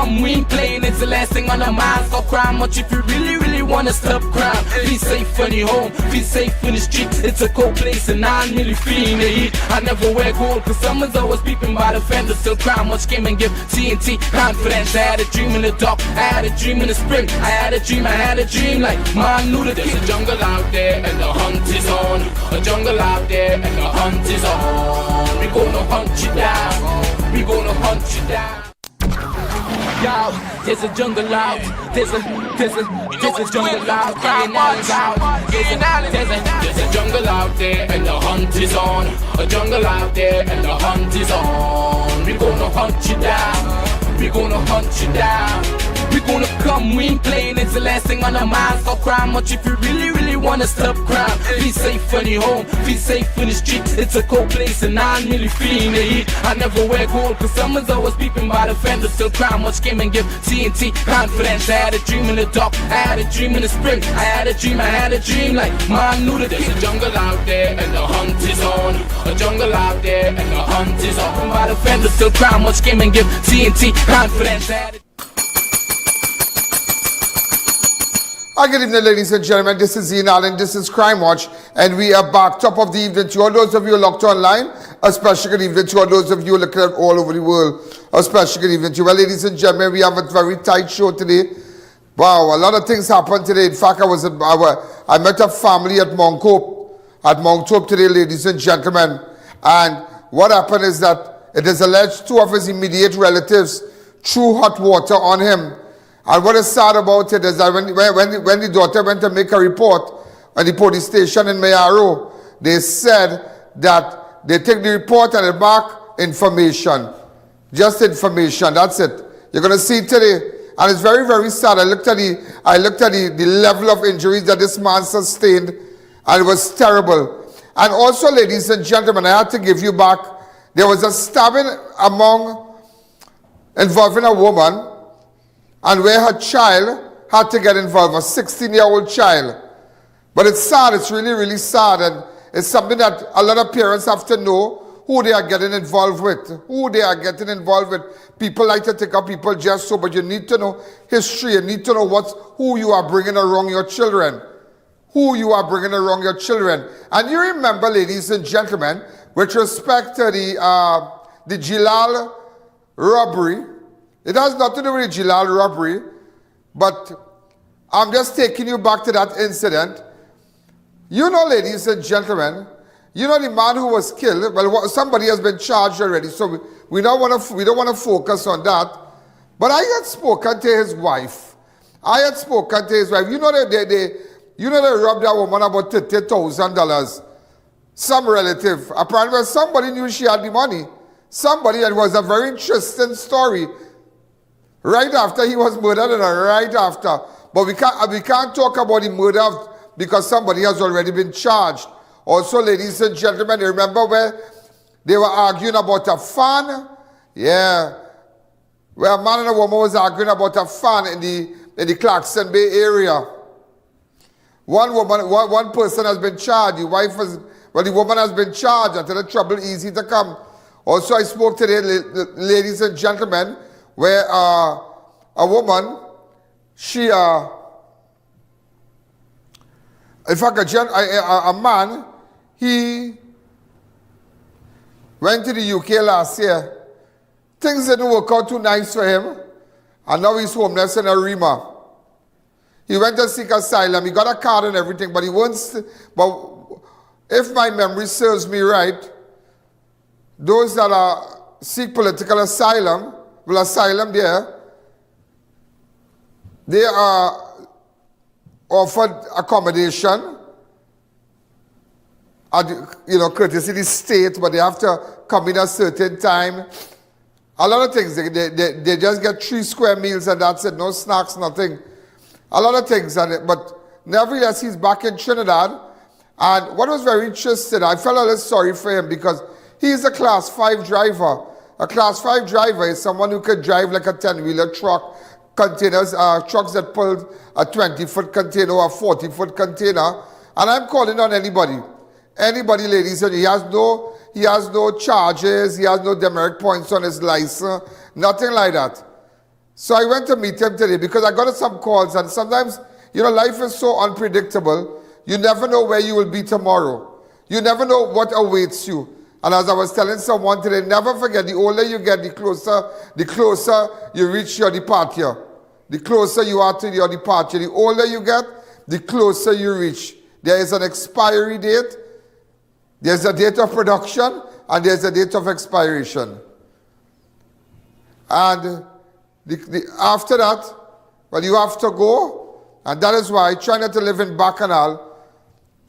come, we ain't playing, it's the last thing on our minds. Stop crime much if you really wanna stop crime. Be safe when you're home, be safe in the streets. It's a cold place and I'm really feeling the heat. I never wear gold cause someone's always peeping by the fender. Still crime much came and give TNT confidence. I had a dream in the dark, I had a dream in the spring. I had a dream like man knew that there's a jungle out there and the hunt is on. A jungle out there and the hunt is on. We gonna hunt you down, we gonna hunt you down. Yo, there's a jungle out, there's a jungle out, Ian Alleyne's out. There's a jungle out there and the hunt is on. A jungle out there and the hunt is on. We gonna hunt you down, we gonna hunt you down. We gonna come, we ain't playing, it's the last thing on our minds. Stop crime much if you really wanna stop crime. Be safe when you're home, be safe in the streets. It's a cold place and I'm really feeling the heat. I never wear gold cause someone's always peeping by the fender. Still crime much came and give TNT confidence. I had a dream in the dark, I had a dream in the spring. I had a dream like man knew that there's a jungle out there and the hunt is on. A jungle out there and the hunt is on. By the fender, still crime much came and give TNT confidence. Hi, good evening, ladies and gentlemen. This is Ian Alleyne. This is Crime Watch, and we are back. Top of the evening to all those of you locked online. A special good evening to all those of you looking at all over the world. A special good evening to you. Well, ladies and gentlemen, we have a very tight show today. Wow, a lot of things happened today. In fact, I met a family at Mount Hope today, ladies and gentlemen. And what happened is that it is alleged two of his immediate relatives threw hot water on him. And what is sad about it is that when the daughter went to make a report at the police station in Mayaro, they said that they take the report and they mark information. Just information, that's it. You're going to see it today. And it's very, very sad. I looked at the level of injuries that this man sustained, and it was terrible. And also, ladies and gentlemen, I had to give you back, there was a stabbing involving a woman, and where her child had to get involved, a 16-year-old child. But it's sad, it's really, really sad, and it's something that a lot of parents have to know who they are getting involved with, People like to take up people just so, but you need to know history, you need to know who you are bringing around your children. And you remember, ladies and gentlemen, with respect to the Gilal robbery, it has nothing to do with the Gilal robbery, but I'm just taking you back to that incident. You know, ladies and gentlemen, you know the man who was killed, well, somebody has been charged already, so we don't want to focus on that. But I had spoken to his wife. You know they robbed that woman about $30,000. Some relative, apparently somebody knew she had the money. Somebody, that was a very interesting story. Right after he was murdered, right after. But we can't talk about the murder because somebody has already been charged. Also, ladies and gentlemen, you remember where they were arguing about a fan? Yeah. Where a man and a woman was arguing about a fan in the Clarkson Bay area. One person has been charged. The woman has been charged until the trouble easy to come. Also, I spoke today, ladies and gentlemen, where a woman, in fact, a man, he went to the UK last year. Things didn't work out too nice for him, and now he's homeless in a Rima. He went to seek asylum. He got a card and everything, but but if my memory serves me right, those that seek political asylum, there, they are offered accommodation at, courtesy of the state, but they have to come in a certain time. A lot of things, they just get 3 square meals and that's it, no snacks, nothing. A lot of things, but nevertheless, he's back in Trinidad. And what was very interesting, I felt a little sorry for him because he's a Class 5 driver. A Class 5 driver is someone who could drive like a 10-wheeler truck, trucks that pulled a 20-foot container or a 40-foot container. And I'm calling on anybody, ladies, and he has no charges, he has no demerit points on his license, nothing like that. So I went to meet him today because I got some calls, and sometimes, life is so unpredictable. You never know where you will be tomorrow. You never know what awaits you. And as I was telling someone today, never forget, the older you get, the closer you reach your departure. The closer you are to your departure. The older you get, the closer you reach. There is an expiry date, there's a date of production, and there's a date of expiration. And after that, well, you have to go, and that is why I try not to live in Bacchanal.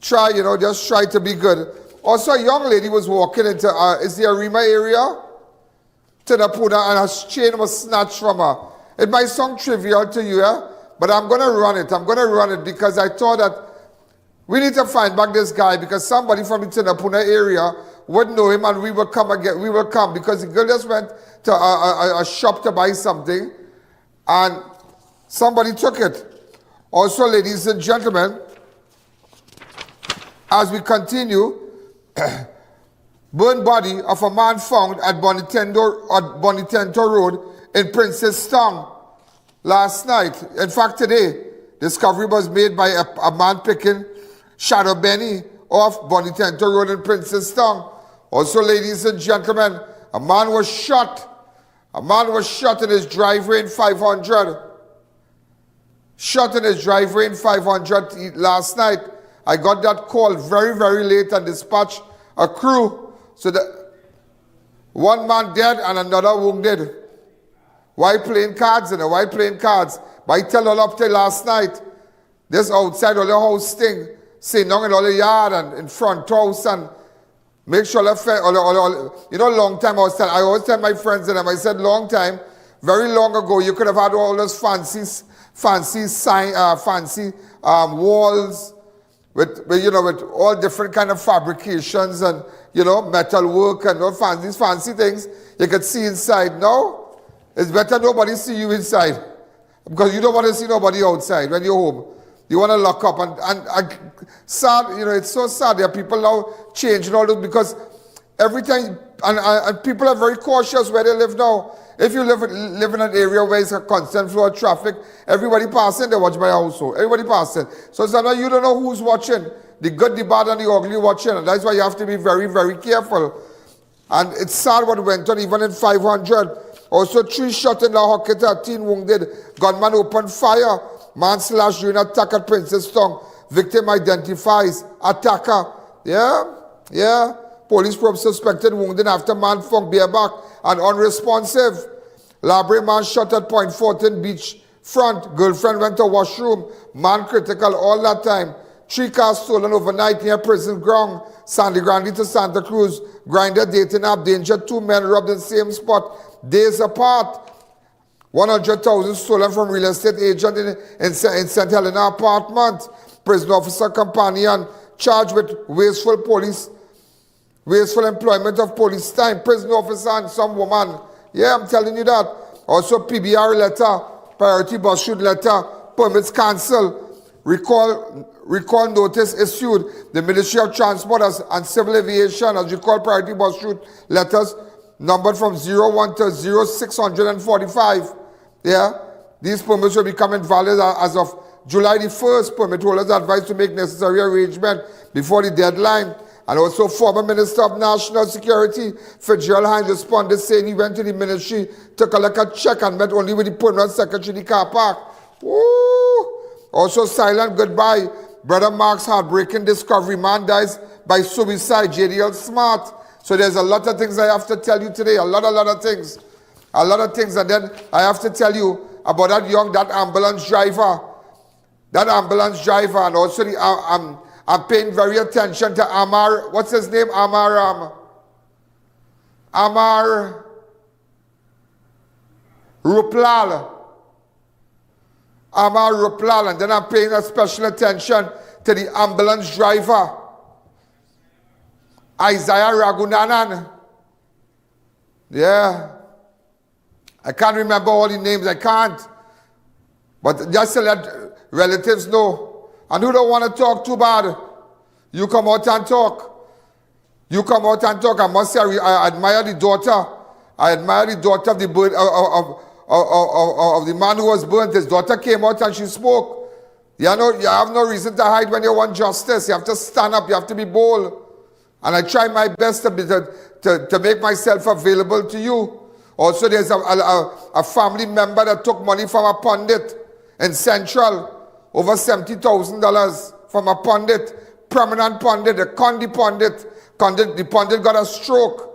Try, just try to be good. Also, a young lady was walking into, is the Arima area? Tinapuna, and her chain was snatched from her. It might sound trivial to you, but I'm going to run it. I'm going to run it because I thought that we need to find back this guy because somebody from the Tinapuna area would know him and we will come again. We will come because the girl just went to a shop to buy something and somebody took it. Also, ladies and gentlemen, as we continue, burned body of a man found at Bonitento Road in Princess Town last night. In fact, today, discovery was made by a man picking Shadow Benny off Bonitento Road in Princess Town. Also, ladies and gentlemen, a man was shot. A man was shot in his driveway in 500. Shot in his driveway in 500 last night. I got that call very, very late and dispatched a crew. So that one man dead and another wounded. Why playing cards? Why playing cards? But I tell all up till last night, this outside all the house thing, sitting down in all the yard and in front house and make sure long time I always tell my friends and I said long time, very long ago, you could have had all those fancy walls with all different kind of fabrications and metal work and all fancy things you could see inside. No, it's better nobody see you inside because you don't want to see nobody outside when you're home. You want to lock up and sad, it's so sad. There are people now changing all this because every time, and people are very cautious where they live now. If you live in an area where it's a constant flow of traffic, everybody passing, they watch my household. Everybody passing. So sometimes you don't know who's watching. The good, the bad, and the ugly watching. And that's why you have to be very, very careful. And it's sad what went on even in 500. Also 3 shot in La Hockey, 13 wounded. Gunman opened fire. Man slashed during attack at Princess Town. Victim identifies. Attacker. Yeah. Police probe suspected wounded after man found bareback and unresponsive. Labre man shot at Point 14 beach front. Girlfriend went to washroom. Man critical all that time. 3 cars stolen overnight near prison ground. Sandy Grande to Santa Cruz. Grinder dating app danger. 2 men robbed in the same spot. Days apart. 100,000 stolen from real estate agent in St. Helena apartment. Prison officer companion charged with wasteful employment of police time. Prison officer and some woman. Yeah, I'm telling you that. Also PBR letter, priority bus route letter, permits cancelled. Recall notice issued. The Ministry of Transport and Civil Aviation has recalled priority bus route letters numbered from 01 to 0645. Yeah, these permits will become invalid as of July the 1st. Permit holders are advised to make necessary arrangement before the deadline. And also former Minister of National Security, Fitzgerald Hines, responded saying he went to the ministry, took a look at check and met only with the permanent secretary in the car park. Woo! Also silent goodbye. Brother Mark's heartbreaking discovery. Man dies by suicide. JDL Smart. So there's a lot of things I have to tell you today. A lot of things. A lot of things. And then I have to tell you about that ambulance driver. That ambulance driver. And also I'm paying very attention to Amar. What's his name? Amar Ruplal. Amar Ruplal. And then I'm paying a special attention to the ambulance driver, Isaiah Ragunanan. Yeah. I can't remember all the names. I can't. But just to let relatives know. And who don't want to talk too bad, you come out and talk. You come out and talk. I must say, I admire the daughter. I admire the daughter of the birth of the man who was burnt. His daughter came out and she spoke. You have no reason to hide when you want justice. You have to stand up. You have to be bold. And I try my best to make myself available to you. Also, there's a family member that took money from a pundit in Central. Over $70,000 from a pundit, prominent pundit, a Condi pundit. The pundit got a stroke.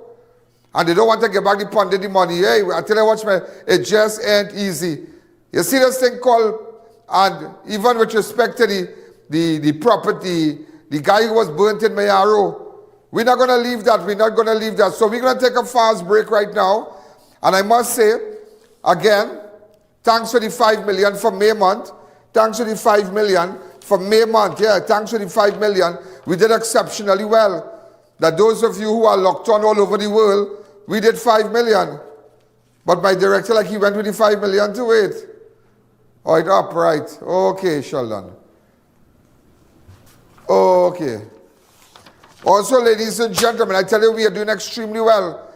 And they don't want to give back the pundit the money. Hey, I tell you what, man, it just ain't easy. You see this thing called, and even with respect to the property, the guy who was burnt in Mayaro, we're not going to leave that. We're not going to leave that. So we're going to take a fast break right now. And I must say, again, thanks for the 5 million for May month. Thanks for the 5 million for May month. Yeah, thanks for the 5 million. We did exceptionally well. That those of you who are locked on all over the world, we did 5 million. But my director, like, he went with the 5 million to wait. Oh, it up, right. Okay, Sheldon. Okay. Also, ladies and gentlemen, I tell you, we are doing extremely well.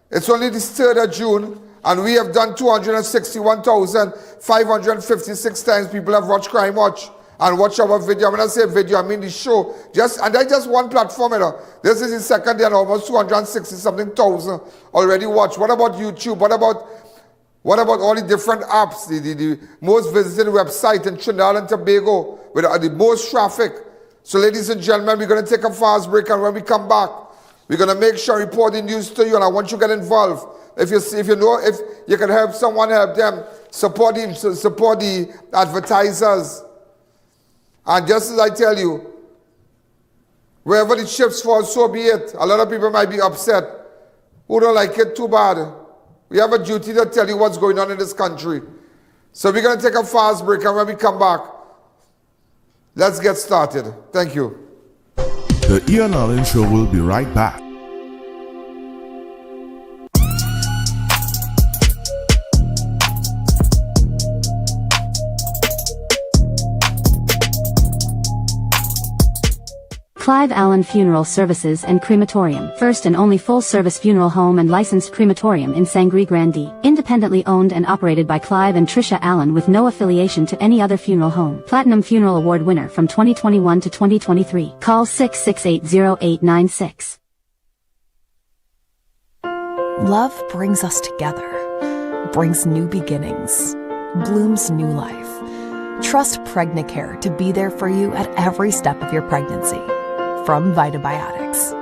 It's only the 3rd of June, and we have done 261,556 times people have watched Crime Watch and watched our video. When I say video, I mean the show. And that's just one platform, you know. This is the second day and almost 260-something thousand already watched. What about YouTube? What about all the different apps? The most visited website in Trinidad and Tobago with the most traffic. So, ladies and gentlemen, we're going to take a fast break, and when we come back, we're going to make sure report the news to you, and I want you to get involved. If you know if you can help someone, help them. Support the advertisers. And just as I tell you, wherever the chips fall, so be it. A lot of people might be upset. Who don't like it, too bad. We have a duty to tell you what's going on in this country. So we're going to take a fast break, and when we come back, let's get started. Thank you. The Ian Alleyne Show will be right back. Clive Allen Funeral Services and Crematorium, first and only full-service funeral home and licensed crematorium in Sangre Grande, independently owned and operated by Clive and Tricia Allen with no affiliation to any other funeral home. Platinum Funeral Award winner from 2021 to 2023. Call 6680896. Love brings us together, brings new beginnings, blooms new life. Trust Pregnacare to be there for you at every step of your pregnancy. From Vitabiotics.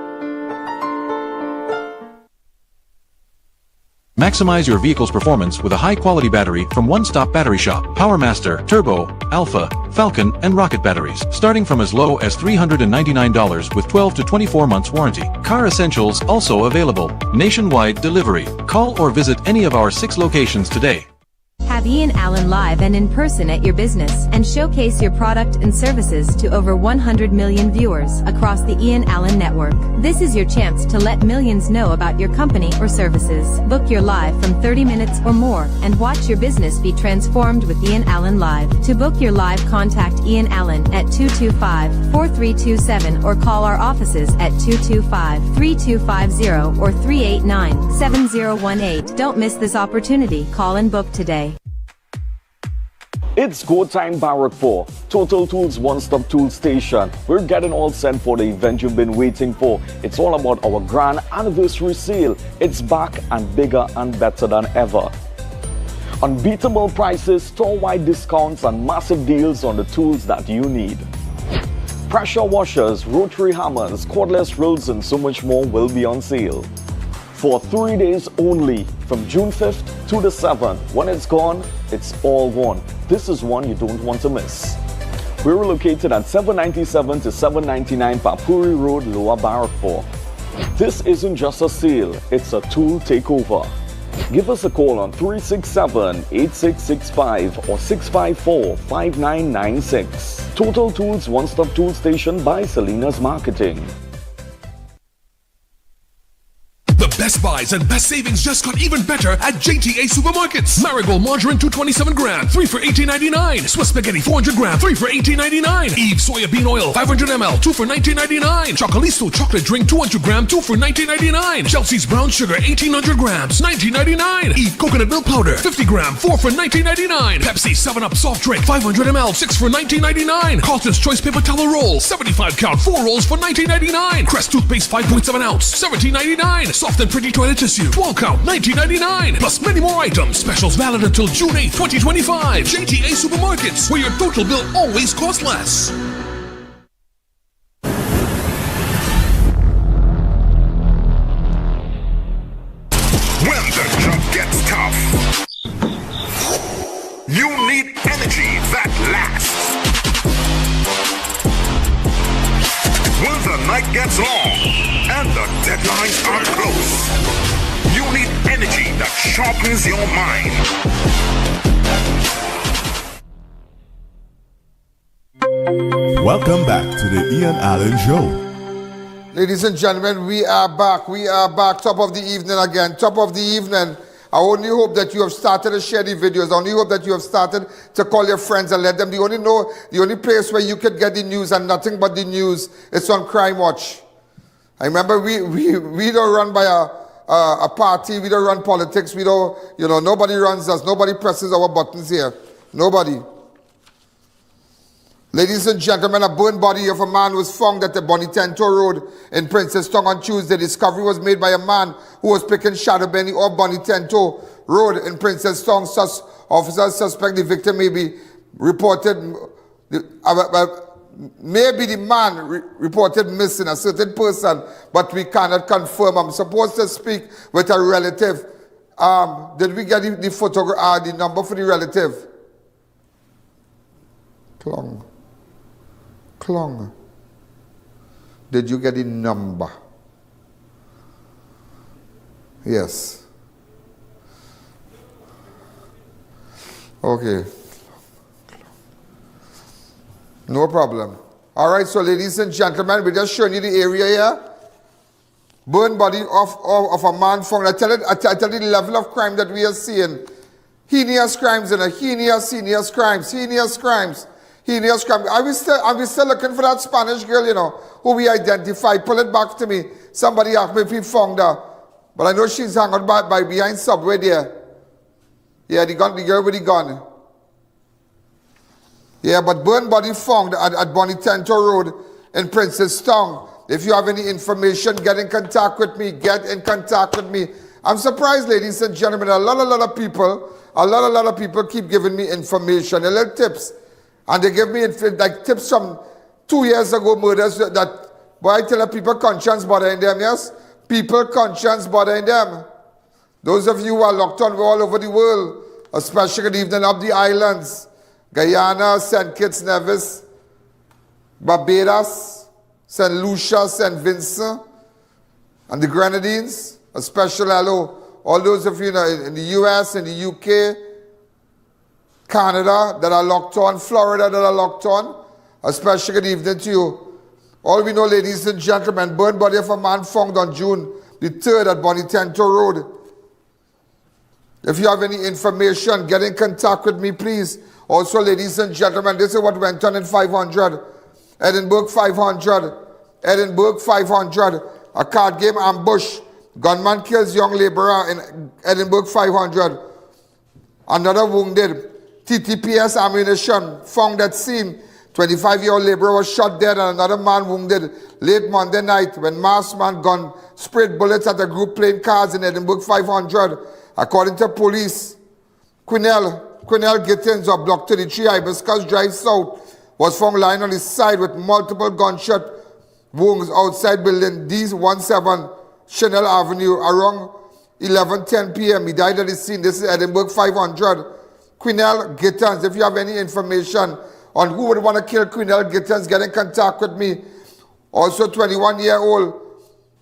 Maximize your vehicle's performance with a high-quality battery from One Stop Battery Shop. PowerMaster, Turbo, Alpha, Falcon, and Rocket batteries, starting from as low as $399 with 12 to 24 months warranty. Car Essentials also available. Nationwide delivery. Call or visit any of our 6 locations today. Have Ian Alleyne live and in person at your business and showcase your product and services to over 100 million viewers across the Ian Alleyne network. This is your chance to let millions know about your company or services. Book your live from 30 minutes or more and watch your business be transformed with Ian Alleyne Live. To book your live, contact Ian Alleyne at 225-4327 or call our offices at 225-3250 or 389-7018. Don't miss this opportunity. Call and book today. It's go time, Barrack 4. Total Tools One-Stop Tool Station. We're getting all set for the event you've been waiting for. It's all about our grand anniversary sale. It's back and bigger and better than ever. Unbeatable prices, store-wide discounts, and massive deals on the tools that you need. Pressure washers, rotary hammers, cordless drills, and so much more will be on sale. For 3 days only, from June 5th to the 7th. When it's gone, it's all gone. This is one you don't want to miss. We're located at 797 to 799 Papuri Road, Lower Barrack 4. This isn't just a sale, it's a tool takeover. Give us a call on 367-8665 or 654-5996. Total Tools One-Stop Tool Station by Salinas Marketing. The best Best buys and best savings just got even better at JTA Supermarkets. Marigold margarine 227 gram, 3 for $18.99. Swiss spaghetti 400 gram, 3 for $18.99. Eve soybean oil 500 ml, 2 for $19.99. Chocolisto chocolate drink 200 gram, 2 for $19.99. Chelsea's brown sugar 1800 grams, $19.99. Eve coconut milk powder 50 gram, 4 for $19.99. Pepsi 7-Up soft drink 500 ml, 6 for $19.99. Carlton's choice paper towel roll 75 count, 4 rolls for $19.99. Crest toothpaste 5.7 ounce, $17.99. Soft and pretty toilet tissue 12 count, $19.99. Plus many more items. Specials valid until June 8, 2025. JTA Supermarkets, where your total bill always costs less. When the job gets tough, you need energy that lasts. When the night gets long and the deadlines are close, you need energy that sharpens your mind. Welcome back to the Ian Alleyne Show. Ladies and gentlemen, we are back. We are back. Top of the evening again. Top of the evening. I only hope that you have started to share the videos. I only hope that you have started to call your friends and let them. The only place where you can get the news and nothing but the news is on Crime Watch. I remember we don't run by a party. We don't run politics. We don't, nobody runs us. Nobody presses our buttons here. Nobody. Ladies and gentlemen, a burned body of a man was found at the Bonitento Road in Princetown on Tuesday. Discovery was made by a man who was picking shadow benny off Bonitento Road in Princetown. Officers suspect the victim may be reported, maybe the man reported missing, a certain person, but we cannot confirm. I'm supposed to speak with a relative. Did we get the photograph, the number for the relative? Klong. Did you get the number? Yes. Okay. No problem. All right, so ladies and gentlemen, we're just showing you the area here. Burned body of a man found. I tell you the level of crime that we are seeing. Heinous crimes and heinous crimes. Are we still looking for that Spanish girl, who we identified? Pull it back to me. Somebody asked me if we found her. But I know she's hung out by behind Subway there. Yeah, the girl with the gun. Yeah, but burned body found at Bonitento Road in Princetown. If you have any information, get in contact with me. I'm surprised, ladies and gentlemen, a lot of people keep giving me information, a little tips. And they give me like tips from 2 years ago murders that, boy, I tell people conscience bothering them, yes? People conscience bothering them. Those of you who are locked on all over the world, especially the evening of the islands, Guyana, St. Kitts, Nevis, Barbados, St. Lucia, St. Vincent, and the Grenadines, a special hello. All those of you in the US, in the UK, Canada that are locked on, Florida that are locked on, especially good evening to you. All we know, ladies and gentlemen, burned body of a man found on June the 3rd at Bonitento Road. If you have any information, get in contact with me, please. Also, ladies and gentlemen, this is what went on in 500. Edinburgh 500. A card game ambush. Gunman kills young laborer in Edinburgh 500. Another wounded. TTPS ammunition found at scene. 25-year-old laborer was shot dead and another man wounded late Monday night when masked man gun sprayed bullets at a group playing cards in Edinburgh 500. According to police, Quinnell Gittins of Block 33 Hibiscus Drive South was found lying on his side with multiple gunshot wounds outside building D17 Chanel Avenue around 11:10 p.m. He died at the scene. This is Edinburgh 500. Quinnell Gittins, if you have any information on who would want to kill Quinnell Gittins, get in contact with me. Also, 21-year-old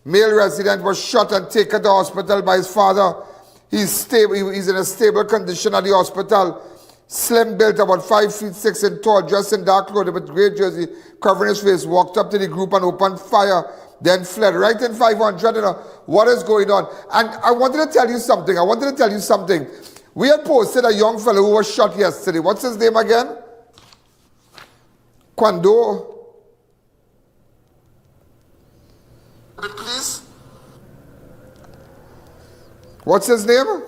male resident was shot and taken to hospital by his father. He's in a stable condition at the hospital. slim built, about 5 feet 6 inches tall, dressed in dark clothing with grey jersey, covering his face, walked up to the group and opened fire, then fled. Right in 500, you know, what is going on? And I wanted to tell you something. We had posted a young fellow who was shot yesterday. What's his name again? Quando. Please. What's his name?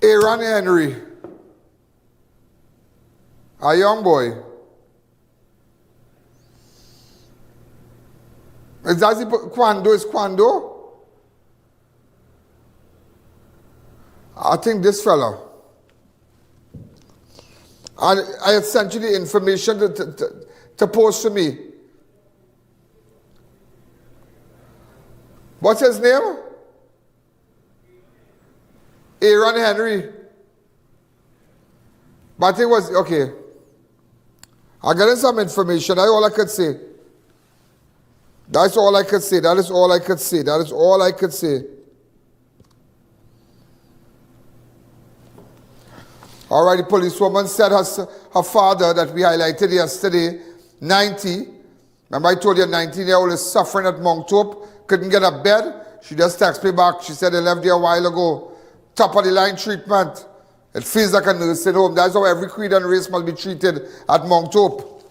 A.N. Henry. A young boy. Is that Quando? Is Quando? I think this fella. And I had sent you the information to post to me. What's his name? A.N. Henry. But it was, okay. I got some information. That's all I could say. That's all I could say. That is all I could say. That is all I could say. All right, the policewoman said her father that we highlighted yesterday, 90. Remember I told you a 19-year-old is suffering at Mount Hope, couldn't get a bed. She just texted me back. She said they left there a while ago. Top of the line treatment. It feels like a nursing home. That's how every creed and race must be treated at Mount Hope.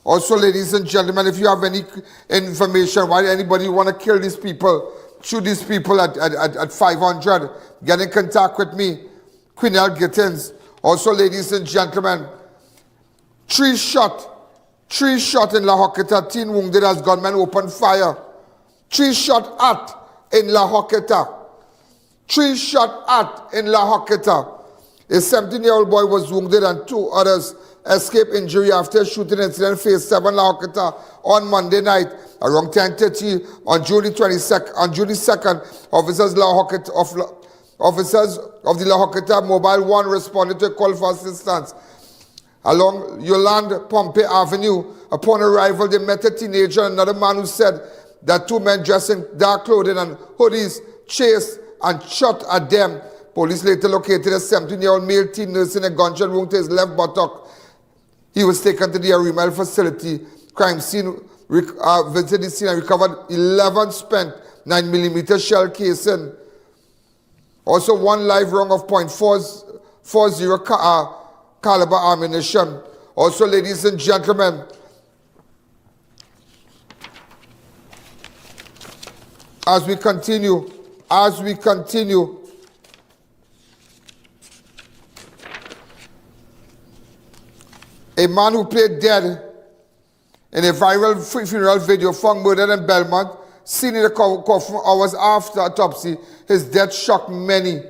Also, ladies and gentlemen, if you have any information why anybody want to kill these people, shoot these people at 500, get in contact with me. Quinnell Gittins. Also, ladies and gentlemen, 3 shot in La Hoqueta, teen wounded as gunmen opened fire. 3 shot at in La Hoqueta. 3 shot at in La Hoqueta. A 17-year-old boy was wounded and 2 others escaped injury after a shooting incident phase 7 La Hoqueta on Monday night around 10:30 on June 22nd. On June 2nd, officers of the La Hoqueta Mobile 1 responded to a call for assistance. Along Yolande Pompey Avenue, upon arrival, they met a teenager and another man who said that 2 men dressed in dark clothing and hoodies chased and shot at them. Police later located a 17-year-old male teen nursing a gunshot wound to his left buttock. He was taken to the Arimel facility. Crime scene visited the scene and recovered 11 spent 9mm shell casing. Also 1 live round of .40 caliber ammunition. Also, ladies and gentlemen, as we continue, a man who played dead in a viral funeral video found murdered in Belmont, seen in the coffin hours after autopsy. His death shocked many.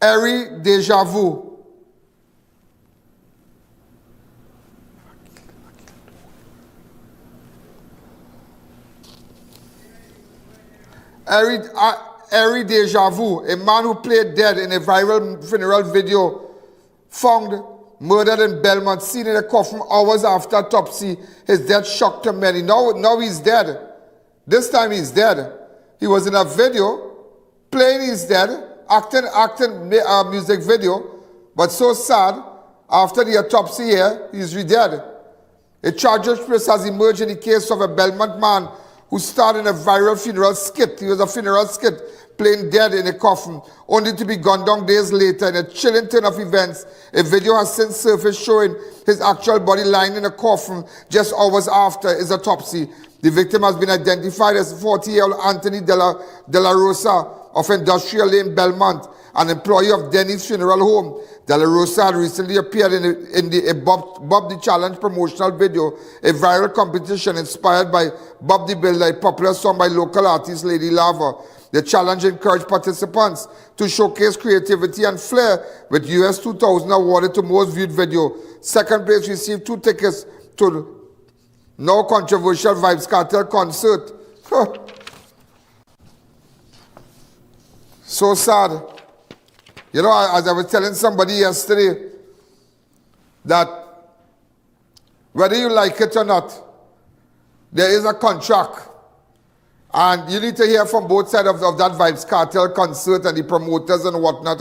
Airy Deja Vu. Airy Deja Vu, a man who played dead in a viral funeral video, found murdered in Belmont, seen in a coffin hours after autopsy. His death shocked many. Now he's dead. This time he's dead. He was in a video, playing he's dead, acting music video, but so sad, after the autopsy here, he's dead. A charges press has emerged in the case of a Belmont man who starred in a viral funeral skit. He was a funeral skit, playing dead in a coffin, only to be gunned down days later in a chilling turn of events. A video has since surfaced showing his actual body lying in a coffin just hours after his autopsy. The victim has been identified as 40-year-old Anthony De La Rosa of Industrial Lane, Belmont, an employee of Denny's Funeral Home. De La Rosa had recently appeared in the Bob the Challenge promotional video, a viral competition inspired by Bob the Builder, a popular song by local artist Lady Labre. The challenge encouraged participants to showcase creativity and flair, with US 2000 awarded to most viewed video. Second place received 2 tickets to now controversial Vybz Kartel concert. So sad. You know, as I was telling somebody yesterday, that whether you like it or not, there is a contract. And you need to hear from both sides of that Vybz Kartel concert and the promoters and whatnot.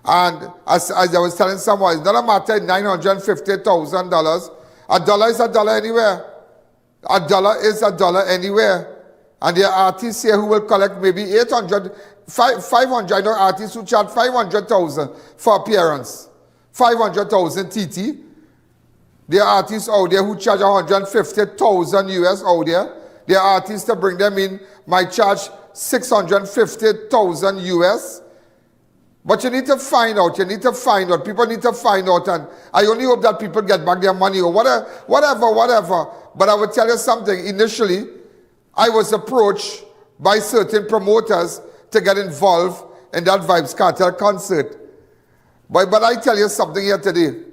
And as I was telling someone, it's not a matter of $950,000. A dollar is a dollar anywhere. A dollar is a dollar anywhere. And there are artists here who will collect maybe 800, 500. I know artists who charge 500,000 for appearance. 500,000 TT. There are artists out there who charge 150,000 US out there. There are artists to bring them in might charge 650,000 US. But you need to find out. You need to find out. People need to find out. And I only hope that people get back their money or whatever. But I will tell you something. Initially, I was approached by certain promoters to get involved in that Vybz Kartel concert. But I tell you something here today.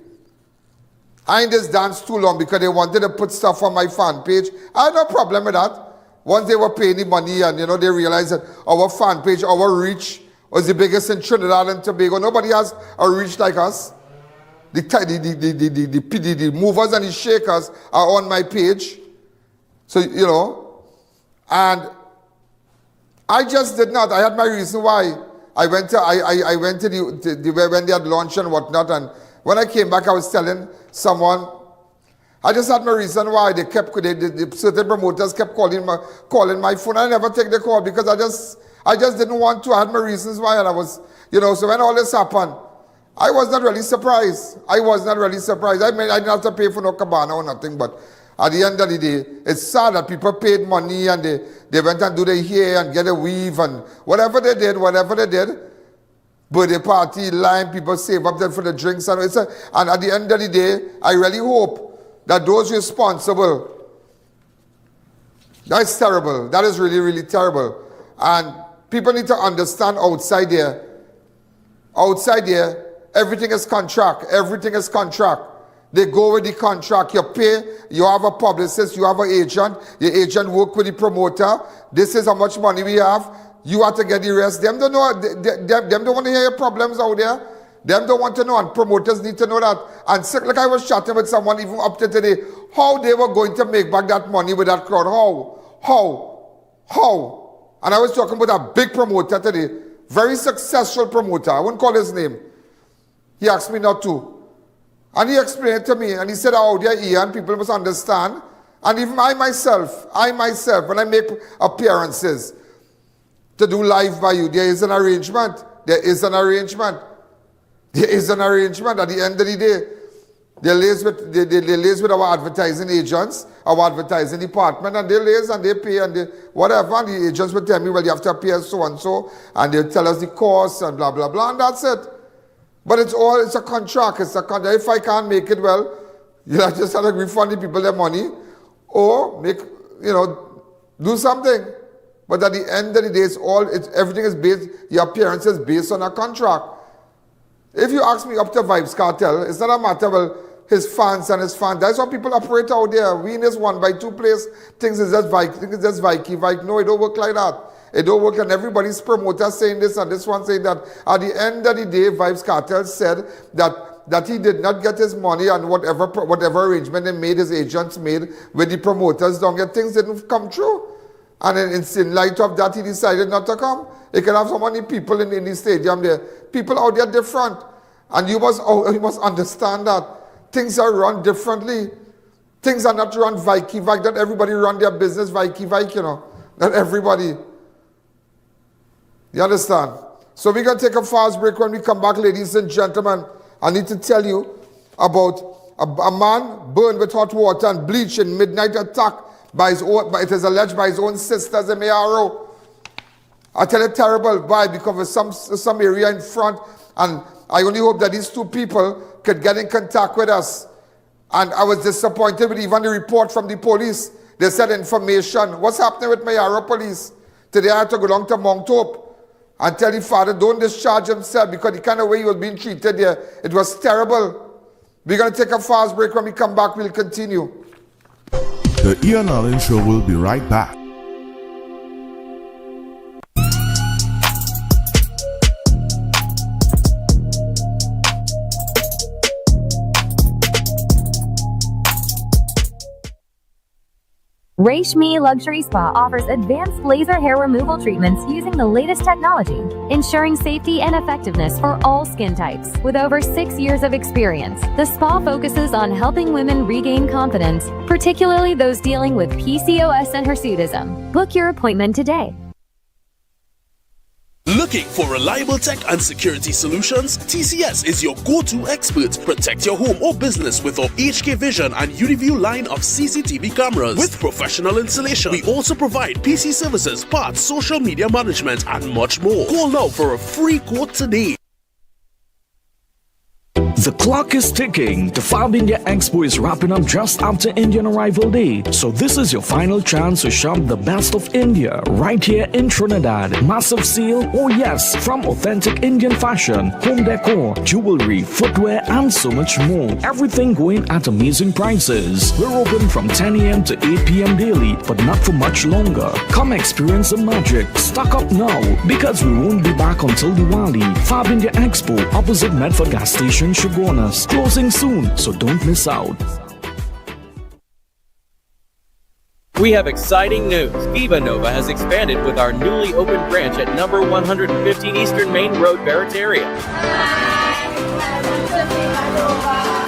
I ain't just danced too long because they wanted to put stuff on my fan page. I had no problem with that. Once they were paying the money and, you know, they realized that our fan page, our reach was the biggest in Trinidad and Tobago. Nobody has a reach like us. The movers and the shakers are on my page. So, you know, and I just did not. I had my reason why. I went to when they had launched and whatnot, and when I came back, I was telling someone, I just had my reason why the certain promoters kept calling my phone. I never take the call because I just didn't want to. I had my reasons why, and I was, you know, so when all this happened, I was not really surprised. I mean, I didn't have to pay for no cabana or nothing, but at the end of the day, it's sad that people paid money and they went and do their hair and get a weave and whatever they did. Birthday party, line, people save up there for the drinks. And at the end of the day, I really hope that those responsible, that's terrible. That is really, really terrible. And people need to understand outside there, everything is contract. Everything is contract. They go with the contract. You pay, you have a publicist, you have an agent. The agent work with the promoter. This is how much money we have. You have to get the rest. Them don't know. Them don't want to hear your problems out there. Them don't want to know. And promoters need to know that. And like I was chatting with someone even up to today, how they were going to make back that money with that crowd. How? And I was talking about a big promoter today. Very successful promoter. I won't call his name. He asked me not to. And he explained it to me, and he said, oh, dear Ian, people must understand. And even I myself, when I make appearances to do live by you, there is an arrangement. At the end of the day, they liaise with our advertising agents, our advertising department, and they liaise and they pay and they whatever. And the agents will tell me, well, you have to appear so and so, and they'll tell us the cost and blah, blah, blah, and that's it. But it's a contract. It's a contract. If I can't make it, well, you know, I just have to refund the people their money or do something. But at the end of the day, everything is based, your appearance is based on a contract. If you ask me up to Vybz Kartel, it's not a matter, well, his fans. That's how people operate out there. We in this 1x2 place, things is just Vike. No, it don't work like that. It don't work, and everybody's promoter saying this and this one saying that. At the end of the day, Vybz Kartel said that he did not get his money, and whatever arrangement they made, his agents made with the promoters, things didn't come true. And in light of that, he decided not to come. He can have so many people in the stadium there. People out there different. And you must understand that things are run differently. Things are not run Vike. Not everybody run their business Vike, you know. Not everybody. You understand? So we're going to take a fast break. When we come back, ladies and gentlemen, I need to tell you about a man burned with hot water and bleach in midnight attack it is alleged by his own sisters in Mayaro. I tell you, terrible. Why? Because of some area in front, and I only hope that these two people could get in contact with us. And I was disappointed with even the report from the police. They said information. What's happening with Mayaro police? Today I had to go down to Mount Hope and tell the father, don't discharge himself, because the kind of way he was being treated there, it was terrible. We're going to take a fast break. When we come back, we'll continue. The Ian Alleyne Show will be right back. Reshmi Luxury Spa offers advanced laser hair removal treatments using the latest technology, ensuring safety and effectiveness for all skin types. With over 6 years of experience, the spa focuses on helping women regain confidence, particularly those dealing with PCOS and hirsutism. Book your appointment today. Looking for reliable tech and security solutions? TCS is your go-to expert. Protect your home or business with our HK Vision and UniView line of CCTV cameras with professional installation. We also provide PC services, parts, social media management, and much more. Call now for a free quote today. The clock is ticking. The Fab India Expo is wrapping up just after Indian Arrival Day. So this is your final chance to shop the best of India right here in Trinidad. Massive sale, oh yes, from authentic Indian fashion, home decor, jewelry, footwear, and so much more. Everything going at amazing prices. We're open from 10 a.m. to 8 p.m. daily, but not for much longer. Come experience the magic. Stock up now because we won't be back until Diwali. Fab India Expo, opposite Medford gas station, Shogunas, closing soon, so don't miss out. We have exciting news. Viva Nova has expanded with our newly opened branch at number 115 Eastern Main Road, Barataria.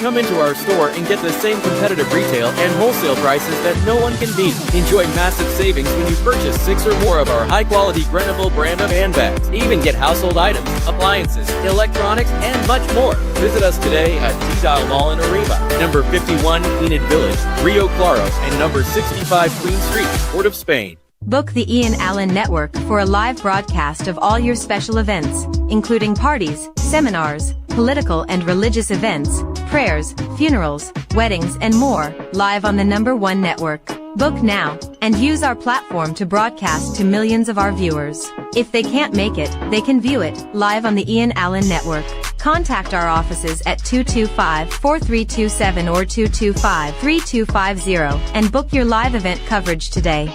Come into our store and get the same competitive retail and wholesale prices that no one can beat. Enjoy massive savings when you purchase 6 or more of our high-quality Grenville brand of handbags. Even get household items, appliances, electronics, and much more. Visit us today at T-Dial Mall in Arriba, number 51 Enid Village, Rio Claro, and number 65 Queen Street, Port of Spain. Book the Ian Alleyne Network for a live broadcast of all your special events, including parties, seminars, political and religious events, prayers, funerals, weddings, and more, live on the #1 network. Book now, and use our platform to broadcast to millions of our viewers. If they can't make it, they can view it, live on the Ian Alleyne Network. Contact our offices at 225-4327 or 225-3250, and book your live event coverage today.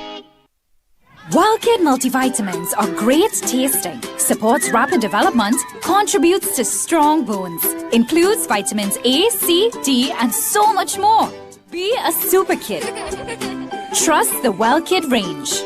WildKid multivitamins are great tasting, supports rapid development, contributes to strong bones, includes vitamins A, C, D, and so much more. Be a super kid. Trust the WildKid range.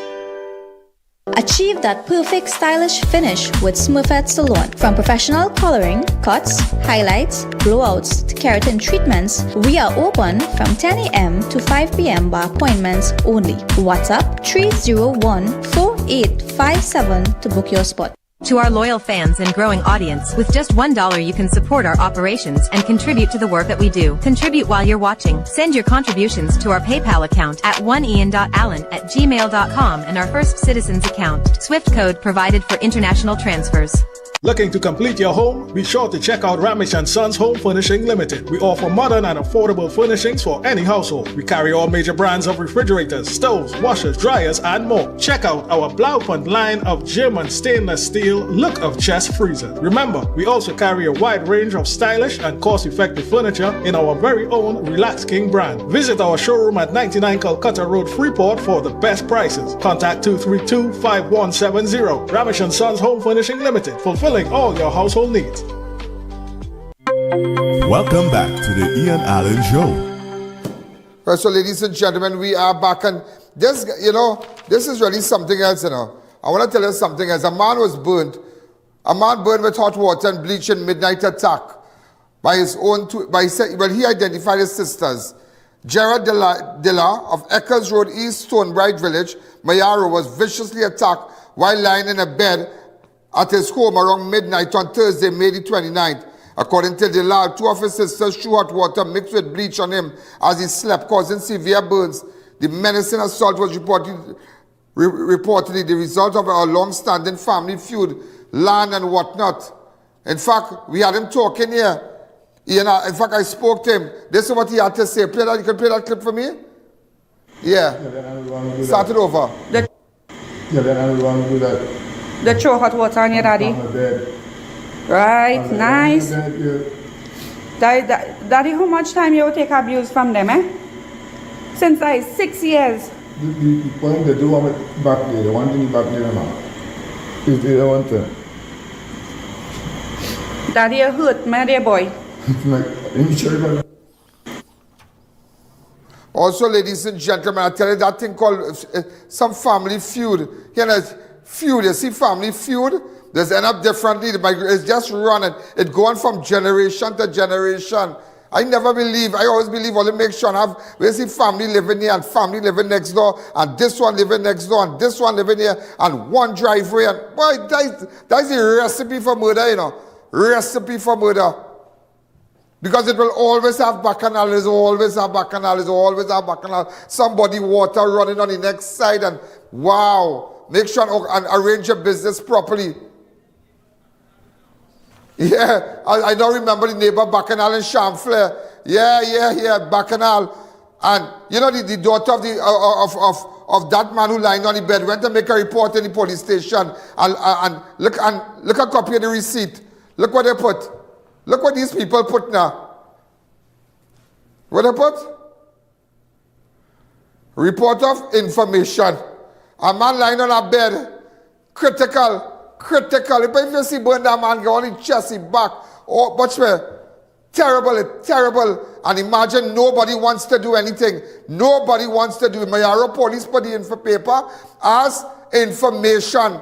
Achieve that perfect stylish finish with Smurfette Salon. From professional coloring, cuts, highlights, blowouts to keratin treatments, we are open from 10 a.m. to 5 p.m. by appointments only. WhatsApp 301-4857 to book your spot. To our loyal fans and growing audience, with just $1 you can support our operations and contribute to the work that we do. Contribute while you're watching. Send your contributions to our PayPal account at oneian.allen@gmail.com and our First Citizens account. Swift code provided for international transfers. Looking to complete your home? Be sure to check out Ramesh & Sons Home Furnishing Limited. We offer modern and affordable furnishings for any household. We carry all major brands of refrigerators, stoves, washers, dryers, and more. Check out our Blaupont line of German stainless steel look of chest freezers. Remember, we also carry a wide range of stylish and cost-effective furniture in our very own Relax King brand. Visit our showroom at 99 Calcutta Road, Freeport for the best prices. Contact 232-5170. Ramesh & Sons Home Furnishing Limited. Fulfilling all your household needs. Welcome back to the Ian Alleyne Show. Right, so ladies and gentlemen, we are back, and this, this is really something else, I want to tell you something else. A man burned with hot water and bleach in midnight attack by his own, he identified his sisters. Gerard Dilla of Eccles Road, East Stonebright Village, Mayaro, was viciously attacked while lying in a bed at his home around midnight on Thursday, May the 29th. According to Dilla, 2 of his sisters threw hot water mixed with bleach on him as he slept, causing severe burns. The menacing assault was reportedly the result of a long-standing family feud, land and whatnot. In fact, we had him talking here. In fact, I spoke to him. This is what he had to say. Play that. You can play that clip for me? Yeah. Start it over. Then I want to do that. The throw hot water on your daddy. Right, nice. Daddy, how much time you take abuse from them, Since 6 years. The point they do want it back there, they want it back there now. If they don't want it. Daddy, you hurt, my dear boy. Also, ladies and gentlemen, I tell you that thing called some family feud. You know, feud, you see family feud? There's end up differently. It's just running. It's going from generation to generation. I never believe, I always believe, only make sure I have, we see family living here and family living next door, and this one living next door, and this one living here, and one driveway, and boy, that's the recipe for murder, you know. Recipe for murder. Because it will always have bacchanal, it will always have bacchanal, it will always have bacchanal. Somebody water running on the next side, and wow, make sure and arrange your business properly. Yeah, I don't remember the neighbor Bacchanal and Chamflair. Yeah, Bacchanal. And you know the daughter of that man who lying on the bed went to make a report in the police station and look a copy of the receipt. Look what they put. Look what these people put now. What they put? Report of information. A man lying on a bed, critical. If you see burn that man go on his chest, his back, oh, watch me. Terrible. And imagine nobody wants to do anything. Nobody wants to do it. Mayaro police put the info paper as information.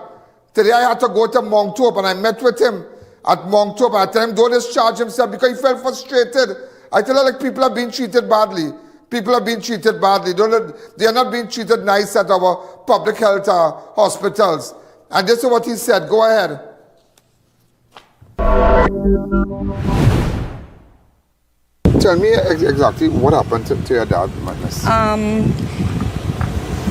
Today I had to go to Monctop and I met with him at Monctop. I tell him don't discharge himself because he felt frustrated. I tell her like people are being treated badly. People are being treated badly. They are not being treated nice at our public health hospitals. And this is what he said. Go ahead. Tell me exactly what happened to your dad, Magnus.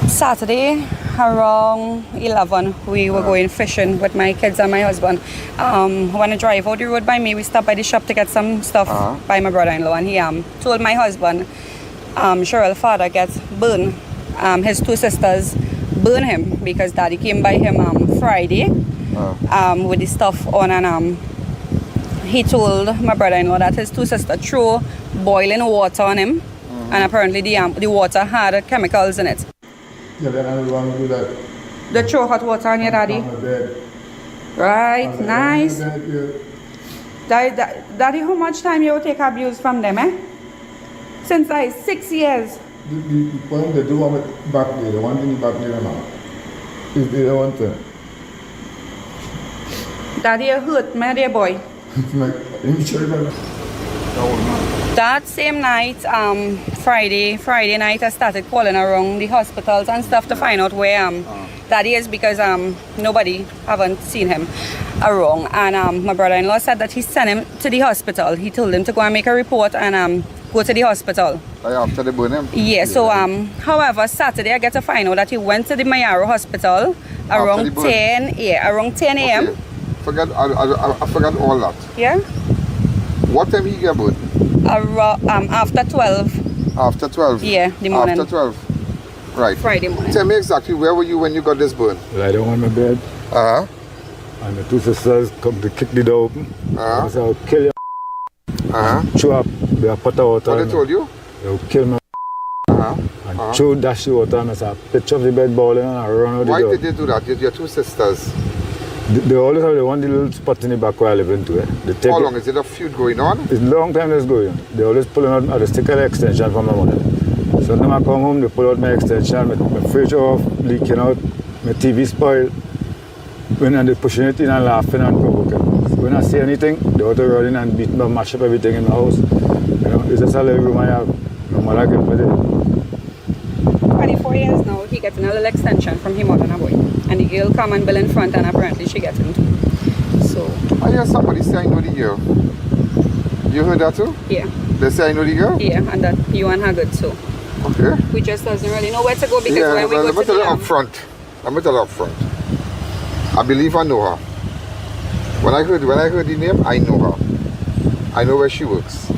Saturday around 11, we were going fishing with my kids and my husband. When I drive out the road by me, we stopped by the shop to get some stuff by my brother-in-law, and he told my husband, Cheryl's father gets burned. His two sisters burn him because daddy came by him Friday with the stuff on, and he told my brother-in-law that his two sisters threw boiling water on him, and apparently the water had chemicals in it. Yeah, then I want to do that. They throw hot water on your daddy? On the bed. Right, nice. Daddy, how much time you take abuse from them, Since 6 years. The point they do want it back there, the one thing back there now, is they don't want to. Daddy, you hurt me, dear boy. That same night, Friday night, I started calling around the hospitals and stuff to find out where Daddy is, because nobody haven't seen him around. And my brother-in-law said that he sent him to the hospital. He told him to go and make a report and go to the hospital. After they burn him? Yeah, so however, Saturday I get to find out that he went to the Mayaro hospital around 10 a.m. Okay. I forgot all that. Yeah? What time he get burned? After 12. After 12? Yeah, the morning. After 12? Right. Friday morning. Tell me exactly, where were you when you got this burn? Lie down on my bed. And the two sisters come to kick the door open. I said, I'll kill you. Chew up, they put the water. What they told you? They'll kill me. And chew dash the water, and I said, pitch of the bed boiling, and I run out the door. Why did they do that? Your two sisters? They always have the one little spot in the back where I live into it. How long? Is it a feud going on? It's a long time it's going on. They always pulling out the sticker extension from my mother. So when I come home, they pull out my extension, my fridge off, leaking out, my TV spoiled. When they're pushing it in and laughing and provoking. So when I see anything, they ought to run in and beat me, mash up everything in my house. You know, it's just a little room I have. My mother can put it. 24 years now, he gets another extension from him and a boy. And the girl come and bill in front, and apparently she gets him too. So. I hear somebody say I know the girl. You heard that too? Yeah. They say I know the girl? Yeah, and that you and her good too. Okay. We just doesn't really know where to go, because when we go to let me tell you up front. I believe I know her. When I heard the name, I know her. I know where she works.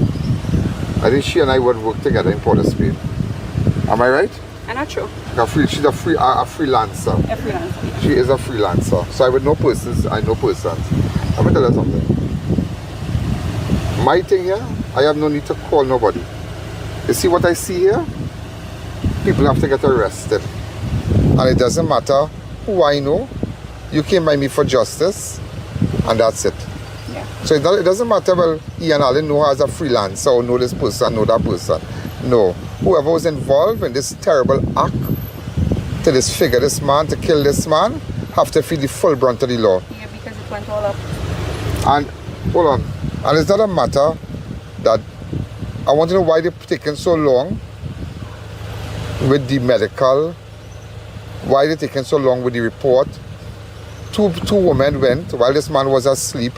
I think she and I would work together in Port of Spain. Am I right? I'm not sure. She's a freelancer. A freelancer. She is a freelancer. So I would know persons, I know persons. Let me tell you something. My thing here, I have no need to call nobody. You see what I see here? People have to get arrested. And it doesn't matter who I know. You came by me for justice, and that's it. Yeah. So it doesn't matter, well, Ian Alleyne know her as a freelancer, or know this person, know that person. No. whoever was involved in this terrible act to disfigure this man, to kill this man, have to feel the full brunt of the law. Yeah, because it went all up. And, hold on, and it's not a matter that, I want to know why they're taking so long with the medical, why they're taking so long with the report. Two women went while this man was asleep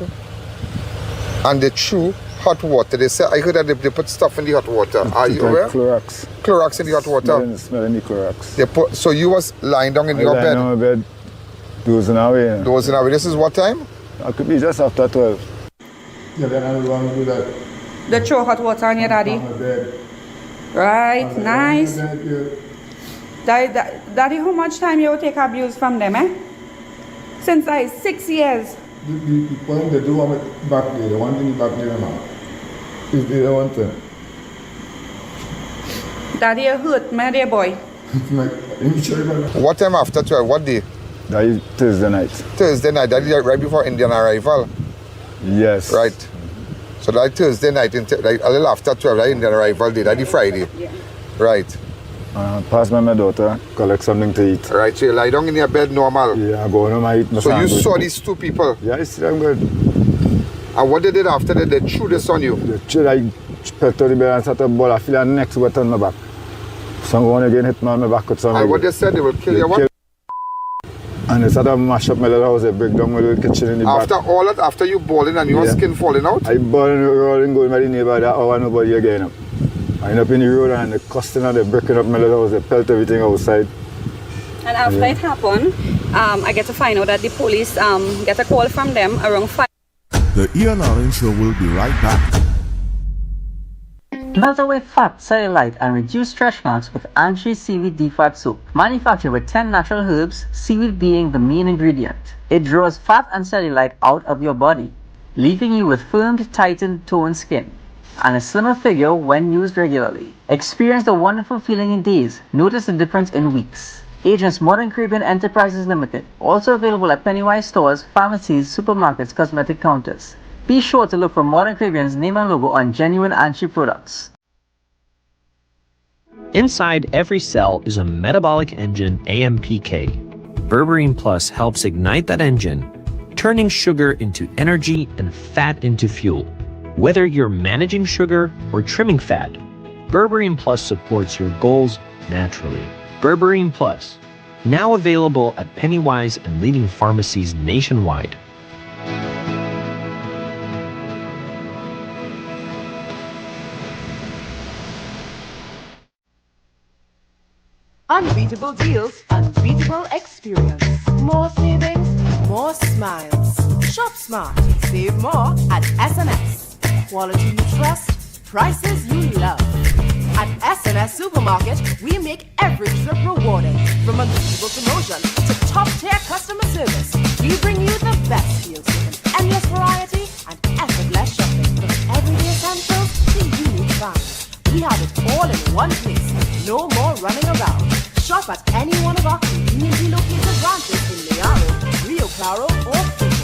and they threw hot water. They said, I heard that they put stuff in the hot water. Are you aware? Clorox. Clorox in the hot water? Smelling the Clorox. They put, so you was lying down in your bed? Lying down in my bed, dozing away. Dozing away. This is what time? It could be just after 12. Yeah, then I will want to do that. They throw hot water on your daddy? On my bed. Right, nice. Daddy, how much time you take abuse from them, eh? Since like 6 years. The point they do want it back there, they want me back there now. Is the one thing. Daddy, you hurt me, dear boy. What time after 12? What day? That is Thursday night. Thursday night, that is right before Indian arrival? Yes. Right. So that Thursday night, a little after 12, that Indian arrival day, that is Friday? Yeah. Right. Pass by my daughter, collect something to eat. Right, so you lie down in your bed normal? Yeah, I go home and eat my So you sandwich. saw these two people? Yeah, I see them good. And what they did after that? They threw this on you? They threw, I fell to the bed and started to ball. I feel the next wet on my back. Someone again hit me on my back with something. And what they said, they will kill you what? And they started to mash up my little house, they break down my little kitchen in the back. After all that, after you balling and your skin falling out? I balling, rolling, going by the neighbor that hour, nobody again. I end up in the road and they costing and they breaking up my little house, they pelt everything outside. And after it happened, I get to find out that the police get a call from them around 5. The Ian Alleyne Show will be right back. Melt away fat, cellulite, and reduce stretch marks with anti-seaweed defat soap. Manufactured with 10 natural herbs, seaweed being the main ingredient. It draws fat and cellulite out of your body, leaving you with firm, tightened, toned skin and a slimmer figure when used regularly. Experience the wonderful feeling in days. Notice the difference in weeks. Agents Modern Caribbean Enterprises Limited. Also available at Pennywise stores, pharmacies, supermarkets, cosmetic counters. Be sure to look for Modern Caribbean's name and logo on genuine Anchi products. Inside every cell is a metabolic engine AMPK. Berberine Plus helps ignite that engine, turning sugar into energy and fat into fuel. Whether you're managing sugar or trimming fat, Berberine Plus supports your goals naturally. Berberine Plus, now available at Pennywise and leading pharmacies nationwide. Unbeatable deals, unbeatable experience. More savings, more smiles. Shop smart, save more at SNS. Quality you trust, prices you love. At SNS Supermarket, we make every trip rewarding. From unbeatable promotion to top-tier customer service, we bring you the best deals with an endless variety and effortless shopping. From everyday essentials to unique finds. We have it all in one place. No more running around. Shop at any one of our conveniently located branches in Mayaro, Rio Claro, or Pico.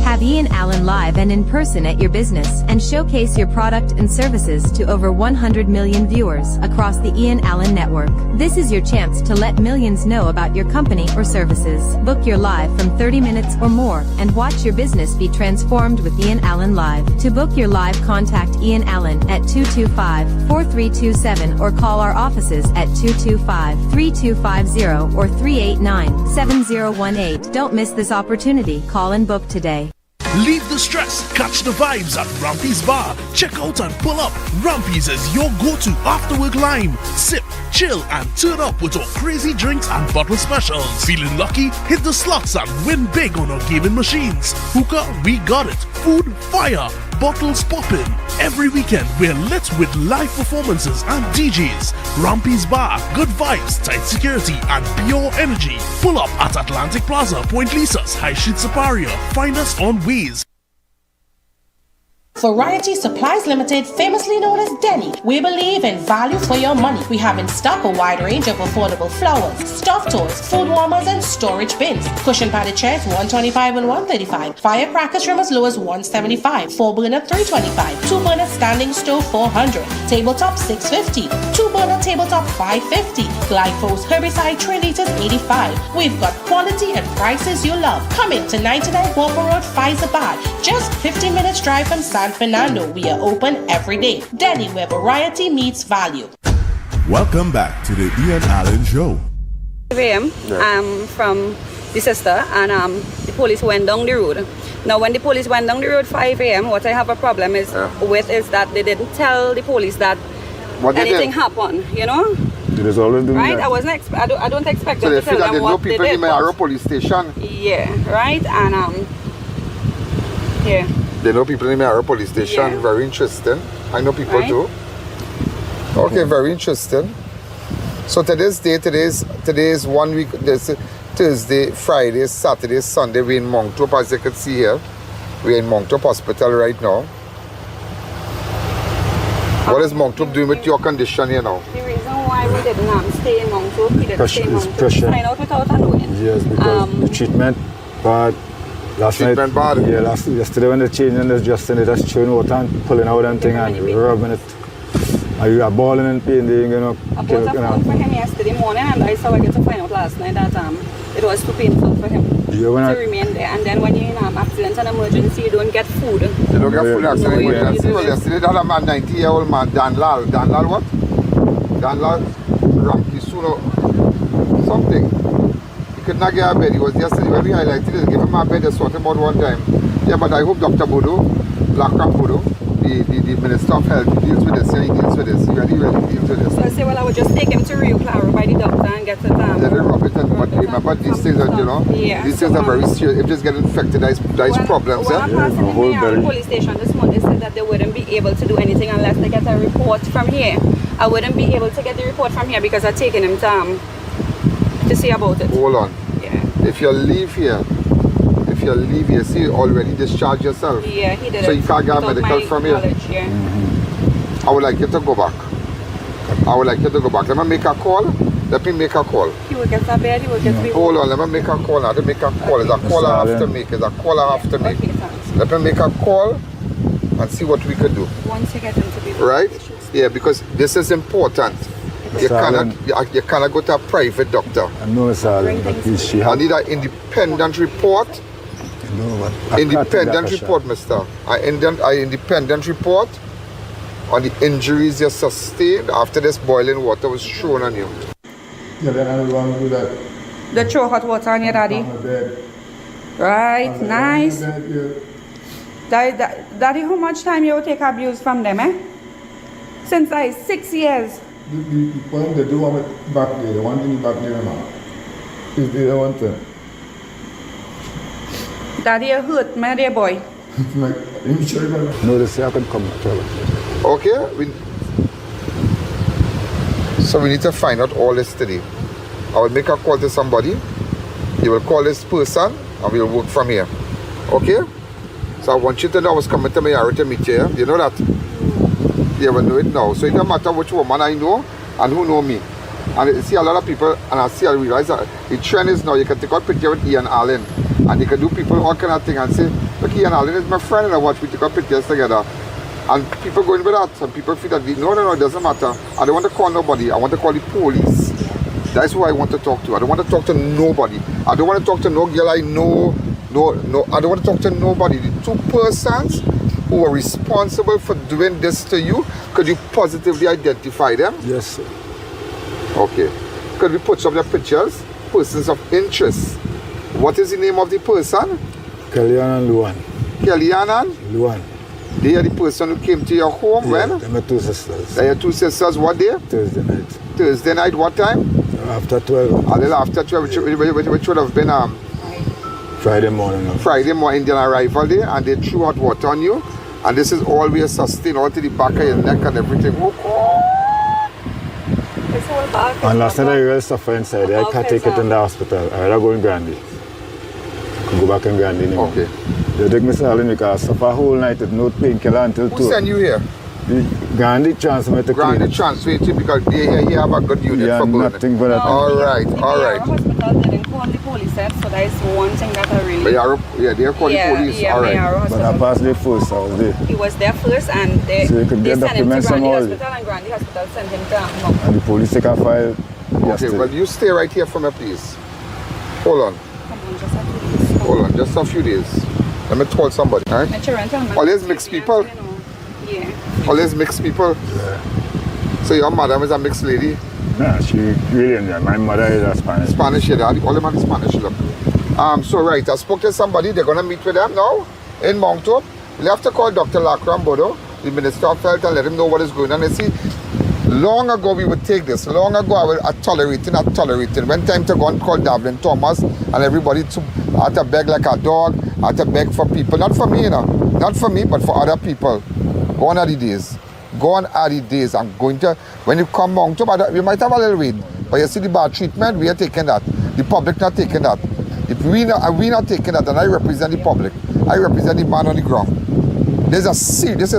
Have Ian Alleyne live and in person at your business and showcase your product and services to over 100 million viewers across the Ian Alleyne network. This is your chance to let millions know about your company or services. Book your live from 30 minutes or more and watch your business be transformed with Ian Alleyne Live. To book your live, contact Ian Alleyne at 225-4327 or call our offices at 225-3250 or 389-7018. Don't miss this opportunity. Call and book today. Leave the stress, catch the vibes at Rampy's Bar. Check out and pull up. Rampy's is your go-to after-work lime. Sip, chill, and turn up with our crazy drinks and bottle specials. Feeling lucky? Hit the slots and win big on our gaming machines. Hookah, we got it. Food, fire. Bottles popping. Every weekend, we're lit with live performances and DJs. Rampy's Bar, good vibes, tight security, and pure energy. Pull up at Atlantic Plaza, Point Lisas, High Street, Superior. Find us on Waze. Variety Supplies Limited, famously known as Denny. We believe in value for your money. We have in stock a wide range of affordable flowers, stuffed toys, food warmers, and storage bins. Cushion padded chairs $125 and $135. Firecrackers from as low as $175. 4-burner $325. 2-burner standing stove $400. Tabletop $650. 2-burner tabletop $550. Glyphos herbicide 3 liters $85. We've got quality and prices you love. Come in to 99 Walker Road, Faizabad. Just 15 minutes drive from San Fernando. We are open every day. Denny, where variety meets value. Welcome back to the Ian Alleyne Show. 5 a.m. From the sister, and the police went down the road. Now, when the police went down the road 5 a.m., what I have a problem is that they didn't tell the police that anything happened, you know? It is always doing right? that. I don't expect So them they to feel tell that them there's no what they people in did. the Mayaro police station? Yeah, right? And, yeah. They know people in the Mayaro police station. Yeah. Very interesting. I know people Right. too. Okay, very interesting. So today's 1 week. This Thursday, Friday, Saturday, Sunday. We're in Monctop, as you can see here. We're in Monctop Hospital right now. What is Monctop doing with your condition here now? The reason why we didn't stay in Monctop, we didn't stay in Monctop, pressure. find out without knowing. Yes, because the treatment bad. Treatment bad? Yeah, yesterday when they changed and they just sent it as chewing water and pulling out and thing and rubbing it. And you are balling in pain, they I bought a phone for him yesterday morning, and I saw I get to find out last night that it was too painful for him to remain there. And then when you're in an accident and emergency, you don't get food. You don't get food accident and emergency. Well, yesterday that a man, 90-year-old man, Dan Lal what? Dan Lal Ramkisuno something. He could not get a bed. He was yesterday when we highlighted it, give him a bed, they sort him out one time. Yeah, but I hope Dr. Bodo, Lakram Bodo, the Minister of Health, deals with this. Yeah, he deals with this. He really deals with this. So I say, well, I would just take him to Rio Claro by the doctor and get it Let it rub it, but remember these things are, you know, these things are very serious. If this get infected, there's problems. When I passed in the police station this morning, they said that they wouldn't be able to do anything unless they get a report from here. I wouldn't be able to get the report from here because I've taken him to see about it. Hold on. Yeah. If you leave here, see, you already discharged yourself. Yeah, he did. So you can't get medical from here. Yeah. I would like you to go back. Let me make a call. He will get a bed, he will get me. Hold on, let me make a call now. It's a call I have to make. Okay, Let me make a call and see what we could do. Once you get into the Right? Yeah, because this is important. You cannot go to a private doctor. I know, sir. I need an independent report. Independent report, mister. An independent report on the injuries you sustained after this boiling water was thrown on you. Yeah, then I want to do that. The throw hot water on your daddy. Right, nice. Daddy, how much time you will take abuse from them, eh? Since like 6 years. The point they do want it back there, the one thing back there now. Is the one thing. Daddy, you hurt my dear boy. No, they say I can come back. Okay? So we need to find out all this today. I will make a call to somebody. You will call this person and we'll work from here. Okay? So I want you to know I was coming to Mayaro to meet you. You know that? You will know it now. So it doesn't matter which woman I know and who know me. And I see a lot of people, and I realize that the trend is now you can take out picture with Ian Alleyne, and you can do people all kind of thing and say, look, Ian Alleyne is my friend, and I watch we take out pictures together. And people go in with that, and people feel that no, it doesn't matter. I don't want to call nobody. I want to call the police. That's who I want to talk to. I don't want to talk to nobody. I don't want to talk to no girl I know. No, I don't want to talk to nobody. The two persons who are responsible for doing this to you, could you positively identify them? Yes, sir. Okay. Could we put some of the pictures? Persons of interest. What is the name of the person? Kellyanne and Luan. Kellyanne and? Luan. They are the person who came to your home when? They are my two sisters. They are two sisters. What day? Thursday night. Thursday night, what time? After 12. A little after 12, which would have been Friday morning. Friday morning, Indian arrival day, and they threw hot water on you. And this is always sustained all to the back of your neck and everything. And last night I really suffered inside. I can't take it in the hospital. I rather go in Grandy. could go back and Guyana anymore. Okay. They take me to Alleyne because I suffer a whole night with no painkiller until 2. Who sent you here? Guyana transfer me to Guyana transfer you because they here have a good unit for burning. Nothing for that. All right. Hospital didn't call the police, so that is one thing that I really... Mayaro, they called the police. Yeah, all right. Mayaro But I passed there first, I was there. He was there first and they, So you could they get sent him to documents Grandi and all. Hospital and Grandi Hospital sent him to And the police take a file Okay, well, you stay right here for me, please. Hold on. Hold on, just a few days. Let me call somebody, all right? Always mixed people? Yeah. Always mixed people? So your madam is a mixed lady? Nah, she really Indian. My mother is a Spanish. Spanish, yeah, all them are Spanish, look. So right, I spoke to somebody, they're gonna meet with them now in Mount Hope. We'll have to call Dr. Lacrambodo, the Minister of Health, and let him know what is going on. And see, long ago we would take this. Long ago I would tolerate it. When time to go and call Davlin Thomas and everybody had to beg like a dog, had to beg for people. Not for me, you know. Not for me, but for other people. Go on at the days. Go on at the days. I'm going to, when you come Mount Hope, we might have a little wait. But you see the bad treatment, we are taking that. The public not taking that. If we not taking that, and I represent the public. I represent the man on the ground. This is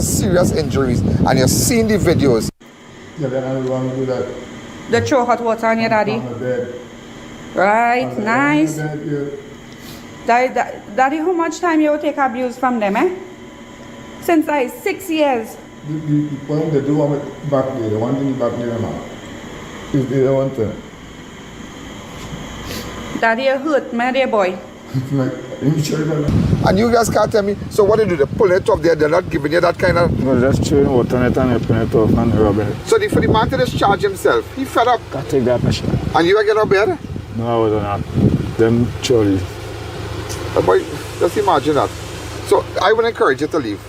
serious injuries, and you're seeing the videos. Yeah, then I want to do that. The throw hot water on your daddy. On the bed. Right, nice. On the bed, Daddy, how much time you will take abuse from them, eh? Since 6 years. The point they do want it back there, the one thing back there now. If they don't want to. Daddy, you hurt me, dear boy. And you guys can't tell me, so what do they pull it off there? They're not giving you that kind of... No, just chewing water on it and open it off and rubbing it. So for the man to discharge himself, he fed up. Can't take that machine. And you again out bed? No, I was not. Them chorley. Boy, just imagine that. So I would encourage you to leave.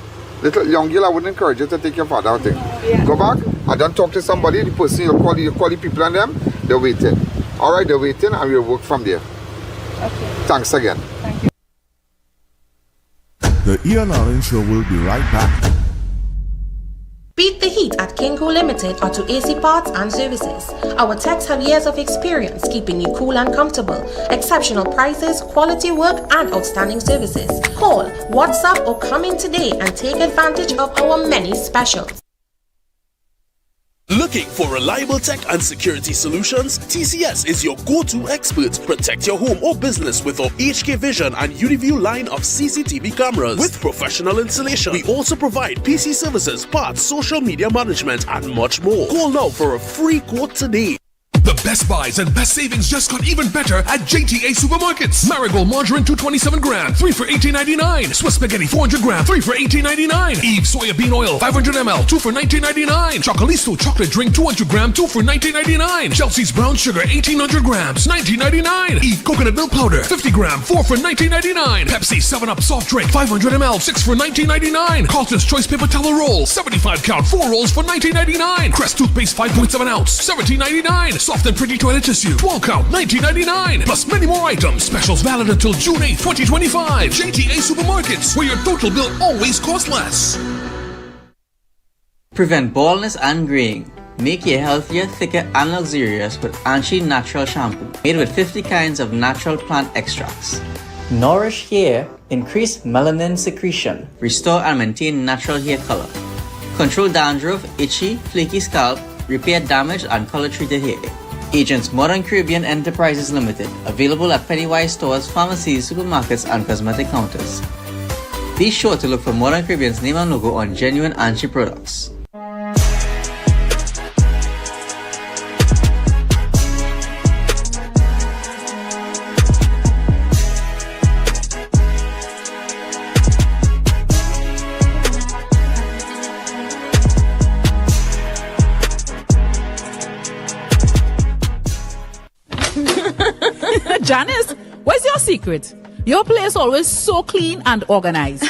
Little young girl, I wouldn't encourage you to take your father out there. Yeah. Go back and don't talk to somebody. The person you call the people and them, they're waiting. All right, they're waiting and we'll work from there. Okay. Thanks again. Thank you. The Ian Alleyne Show will be right back. Beat the heat at Kinko Limited Auto AC Parts and Services. Our techs have years of experience keeping you cool and comfortable. Exceptional prices, quality work, and outstanding services. Call, WhatsApp, or come in today and take advantage of our many specials. Looking for reliable tech and security solutions? TCS is your go-to expert. Protect your home or business with our HK Vision and UniView line of CCTV cameras with professional installation. We also provide PC services, parts, social media management, and much more. Call now for a free quote today. The best buys and best savings just got even better at JTA Supermarkets. Marigold margarine 227 gram, 3 for $18.99. Swiss spaghetti 400 gram, 3 for $18.99. Eve soybean oil 500 ml, 2 for $19.99. Chocolisto chocolate drink 200 gram, 2 for $19.99. Chelsea's brown sugar 1800 grams, $19.99. Eve coconut milk powder 50 gram, 4 for $19.99. Pepsi 7-Up soft drink 500 ml, 6 for $19.99. Carlton's choice paper towel roll 75 count, 4 rolls for $19.99. Crest toothpaste 5.7 ounce, $17.99. Soft and pretty toilet tissue, 12 count, $19.99. Plus many more items. Specials valid until June 8, 2025. JTA Supermarkets, where your total bill always costs less. Prevent baldness and graying. Make your healthier, thicker, and luxurious with Anchi Natural Shampoo, made with 50 kinds of natural plant extracts. Nourish hair, increase melanin secretion, restore and maintain natural hair color, control dandruff, itchy, flaky scalp, repair damaged and color-treated hair. Agents Modern Caribbean Enterprises Limited, available at Pennywise stores, pharmacies, supermarkets, and cosmetic counters. Be sure to look for Modern Caribbean's name and logo on genuine Anchi products. Janice, where's your secret? Your place always so clean and organized.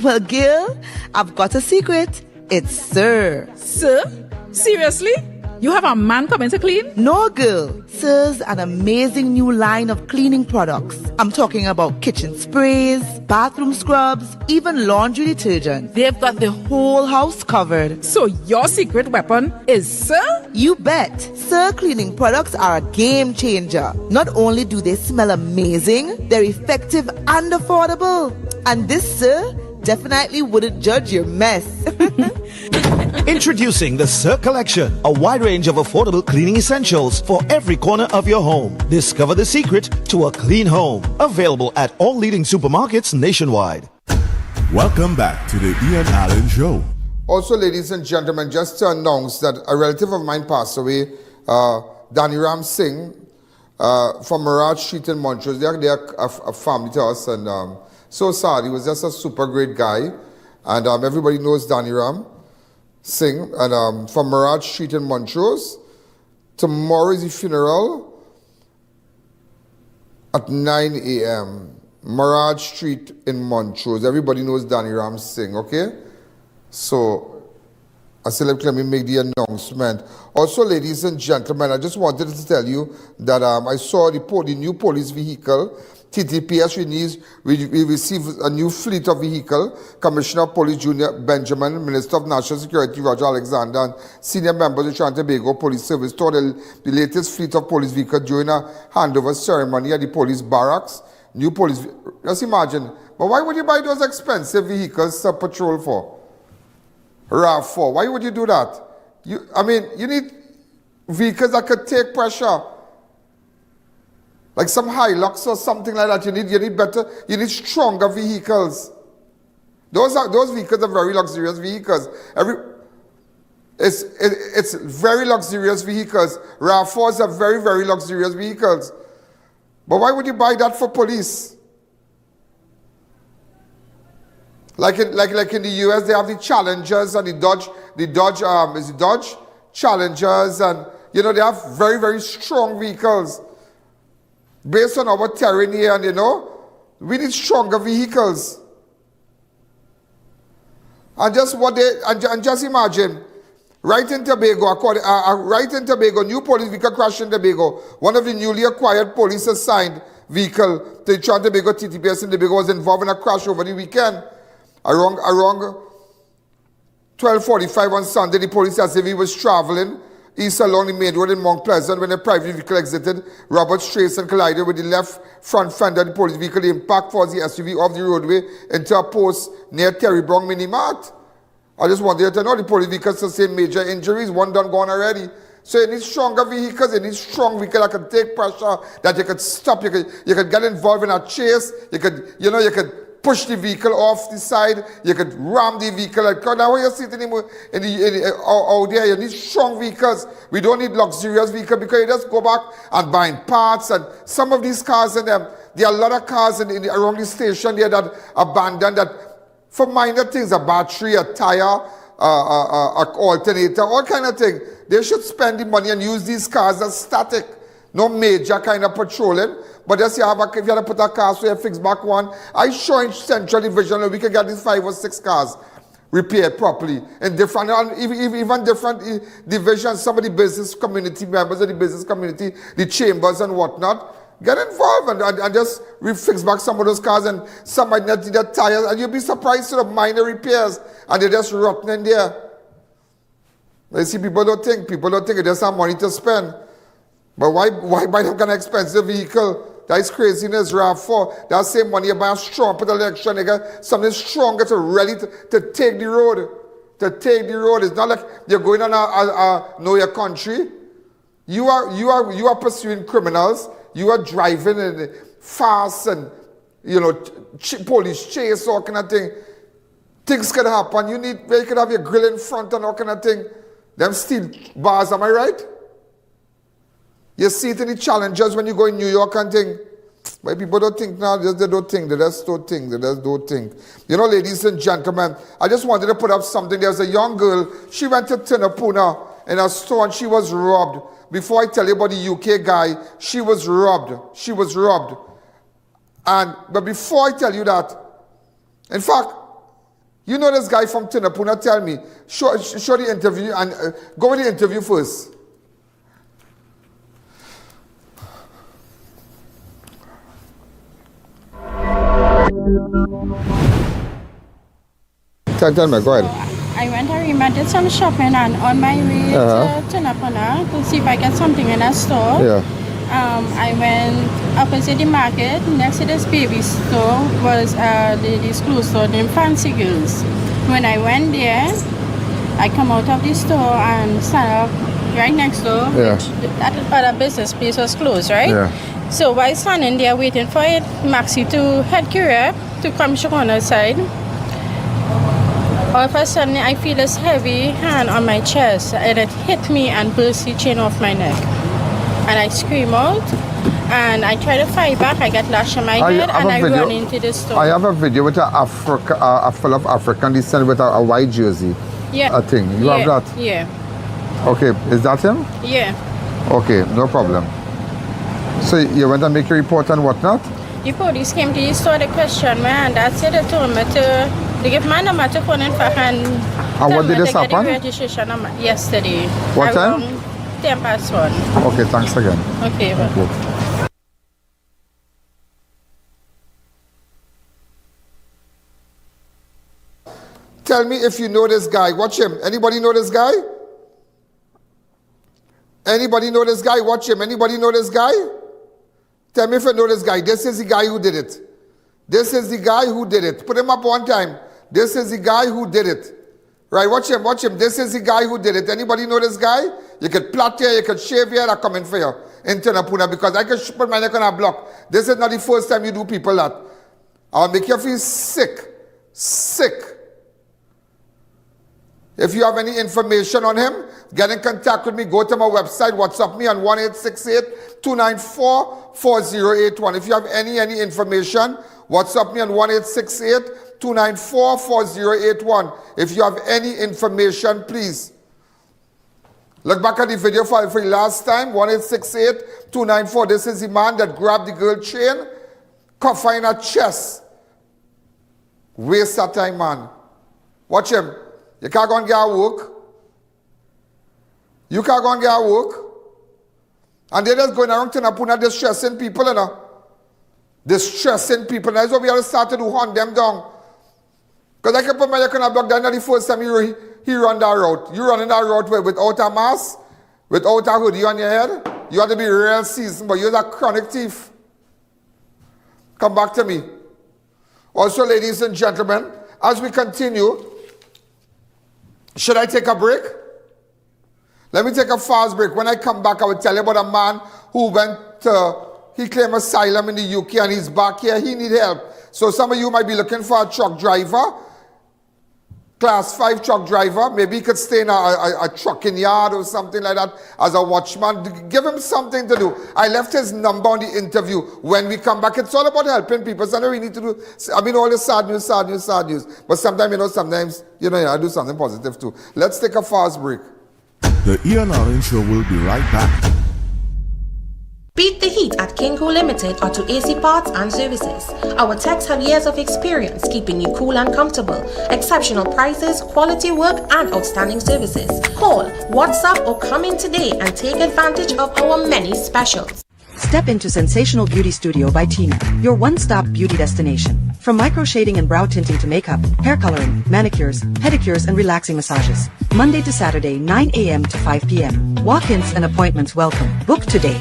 Well, Gil, I've got a secret. It's Sir. Sir? Seriously? You have a man coming to clean? No, girl. Sir's an amazing new line of cleaning products. I'm talking about kitchen sprays, bathroom scrubs, even laundry detergent. They've got the whole house covered. So your secret weapon is Sir? You bet. Sir cleaning products are a game changer. Not only do they smell amazing, they're effective and affordable. And this Sir definitely wouldn't judge your mess. Introducing the Sir Collection, a wide range of affordable cleaning essentials for every corner of your home. Discover the secret to a clean home. Available at all leading supermarkets nationwide. Welcome back to the Ian Alleyne Show. Also, ladies and gentlemen, just to announce that a relative of mine passed away, Danny Ram Singh, from Mirage Street in Montrose. They're a family to us, and so sad. He was just a super great guy, and everybody knows Danny Ram Singh, and from Mirage Street in Montrose. Tomorrow is the funeral at 9 a.m. Mirage Street in Montrose. Everybody knows Danny Ram Singh, okay? So, I said, let me make the announcement. Also, ladies and gentlemen, I just wanted to tell you that I saw the new police vehicle. TTPS we received a new fleet of vehicle. Commissioner of Police Junior Benjamin, Minister of National Security Roger Alexander, and senior members of Trinidad and Tobago Police Service toured the latest fleet of police vehicles during a handover ceremony at the police barracks. New police, just imagine. But why would you buy those expensive vehicles to patrol for? RAV4, why would you do that? You need vehicles that could take pressure. Like some Hilux or something like that. You need stronger vehicles. Those vehicles are very luxurious vehicles. It's very luxurious vehicles. RAV4s are very, very luxurious vehicles. But why would you buy that for police? Like in the US, they have the Challengers and the Dodge Challengers, and they have very, very strong vehicles. Based on our terrain here, and we need stronger vehicles. And just imagine, right in Tobago, new police vehicle crashed in Tobago. One of the newly acquired police assigned vehicle to the Trinidad and Tobago TTPS in Tobago was involved in a crash over the weekend. Around 12:45 on Sunday, the police said he was traveling east along the main road in Mount Pleasant when a private vehicle exited Roberts Trace and collided with the left front fender of the police vehicle. The impact forced the SUV off the roadway into a post near Terry Brown Mini Mart. I just wanted you to know the police vehicle sustained major injuries, one done gone already. So you need stronger vehicles, you need strong vehicles that can take pressure, that you could stop, you could get involved in a chase, you could push the vehicle off the side, you could ram the vehicle. Now when you're sitting out there, you need strong vehicles. We don't need luxurious vehicles because you just go back and buying parts. And some of these cars in them, there are a lot of cars around the station there that abandoned that for minor things, a battery, a tire, a alternator, all kind of thing. They should spend the money and use these cars as static. No major kind of patrolling. But just if you have to put a car so you fix back one, I show in Central Division we can get these 5 or 6 cars repaired properly. In different, even different divisions, some of the business community, members of the business community, the chambers and whatnot, get involved and just fix back some of those cars, and some might not need the tires, and you'll be surprised to the minor repairs, and they're just rotten in there. You see, people don't think they just have money to spend. But why buy that kind of expensive vehicle? That is craziness. RAV4, that same money you buy a strong put election, something stronger to ready to take the road. To take the road. It's not like you're going on a know your country. You are pursuing criminals. You are driving fast and police chase, all kind of thing. Things can happen. You could have your grill in front and all kind of thing. Them steel bars, am I right? You see it in the Challengers when you go in New York and thing. But people don't think now, they don't think. They just don't think. Ladies and gentlemen, I just wanted to put up something. There was a young girl. She went to Tinapuna in a store and she was robbed. Before I tell you about the UK guy, she was robbed. But before I tell you that, in fact, this guy from Tinapuna, tell me, show the interview and go with the interview first. Tell me, go ahead. I went to Rima, did some shopping, and on my way to Tunapuna to see if I get something in a store. Yeah. I went opposite the market. Next to this baby store was this clothes store named Fancy Girls. When I went there, I come out of the store and stand up right next door. Yeah. That other business place was closed, right? Yeah. So while standing there waiting for it, Maxi to head career to come to corner side. All of a sudden, I feel this heavy hand on my chest, and it hit me and burst the chain off my neck. And I scream out, and I try to fight back. I get lashed on my head, and I run into the store. I have a video with a full of African descent with a white jersey. Yeah. A thing. You have that? Yeah. Okay, is that him? Yeah. Okay, no problem. So you went and make your report and whatnot? The police came to the store to question me, and that's it. They told me to give my number to phone in fact and what did this happen? Registration number yesterday. What time? 1:10. Okay, thanks again. Okay. Thank you. Tell me if you know this guy. Watch him. Anybody know this guy? Anybody know this guy? Watch him. Anybody know this guy? Tell me if you know this guy. This is the guy who did it. This is the guy who did it. Put him up one time. This is the guy who did it. Right, watch him, watch him. This is the guy who did it. Anybody know this guy? You could plait here, you could shave here, I'm coming for you in Tunapuna because I can put my neck on a block. This is not the first time you do people that. I'll make you feel sick. Sick. If you have any information on him, get in contact with me. Go to my website, WhatsApp me on 1-868-294-4081. If you have any information, WhatsApp me on 1-868-294-4081. If you have any information, please. Look back at the video file for the last time. 1-868-294. This is the man that grabbed the girl chain, cuff her in her chest. Waste that time, man. Watch him. You can't go and get a work. You can't go and get a work. And they're just going around Tunapuna distressing people, you know. Distressing people. That's what we have to start to do, hunt them down. Because I can put my neck on a block. That's not the first time he run that route. You running that route without a mask, without a hoodie on your head. You have to be real seasoned, but you're a chronic thief. Come back to me. Also, ladies and gentlemen, as we continue, should I take a break? Let me take a fast break. When I come back, I will tell you about a man who he claimed asylum in the UK and he's back here. He need help. So some of you might be looking for a truck driver, class 5 truck driver. Maybe he could stay in a trucking yard or something like that as a watchman. Give him something to do. I left his number on the interview. When we come back, it's all about helping people. So we need to do, all the sad news. But sometimes, I do something positive too. Let's take a fast break. The Ian Alleyne Show will be right back. Beat the heat at Kinko Limited Auto AC Parts and Services. Our techs have years of experience keeping you cool and comfortable. Exceptional prices, quality work, and outstanding services. Call, WhatsApp, or come in today and take advantage of our many specials. Step into Sensational Beauty Studio by Tina, your one-stop beauty destination. From micro shading and brow tinting to makeup, hair coloring, manicures, pedicures, and relaxing massages. Monday to Saturday, 9 a.m. to 5 p.m. Walk-ins and appointments welcome. Book today.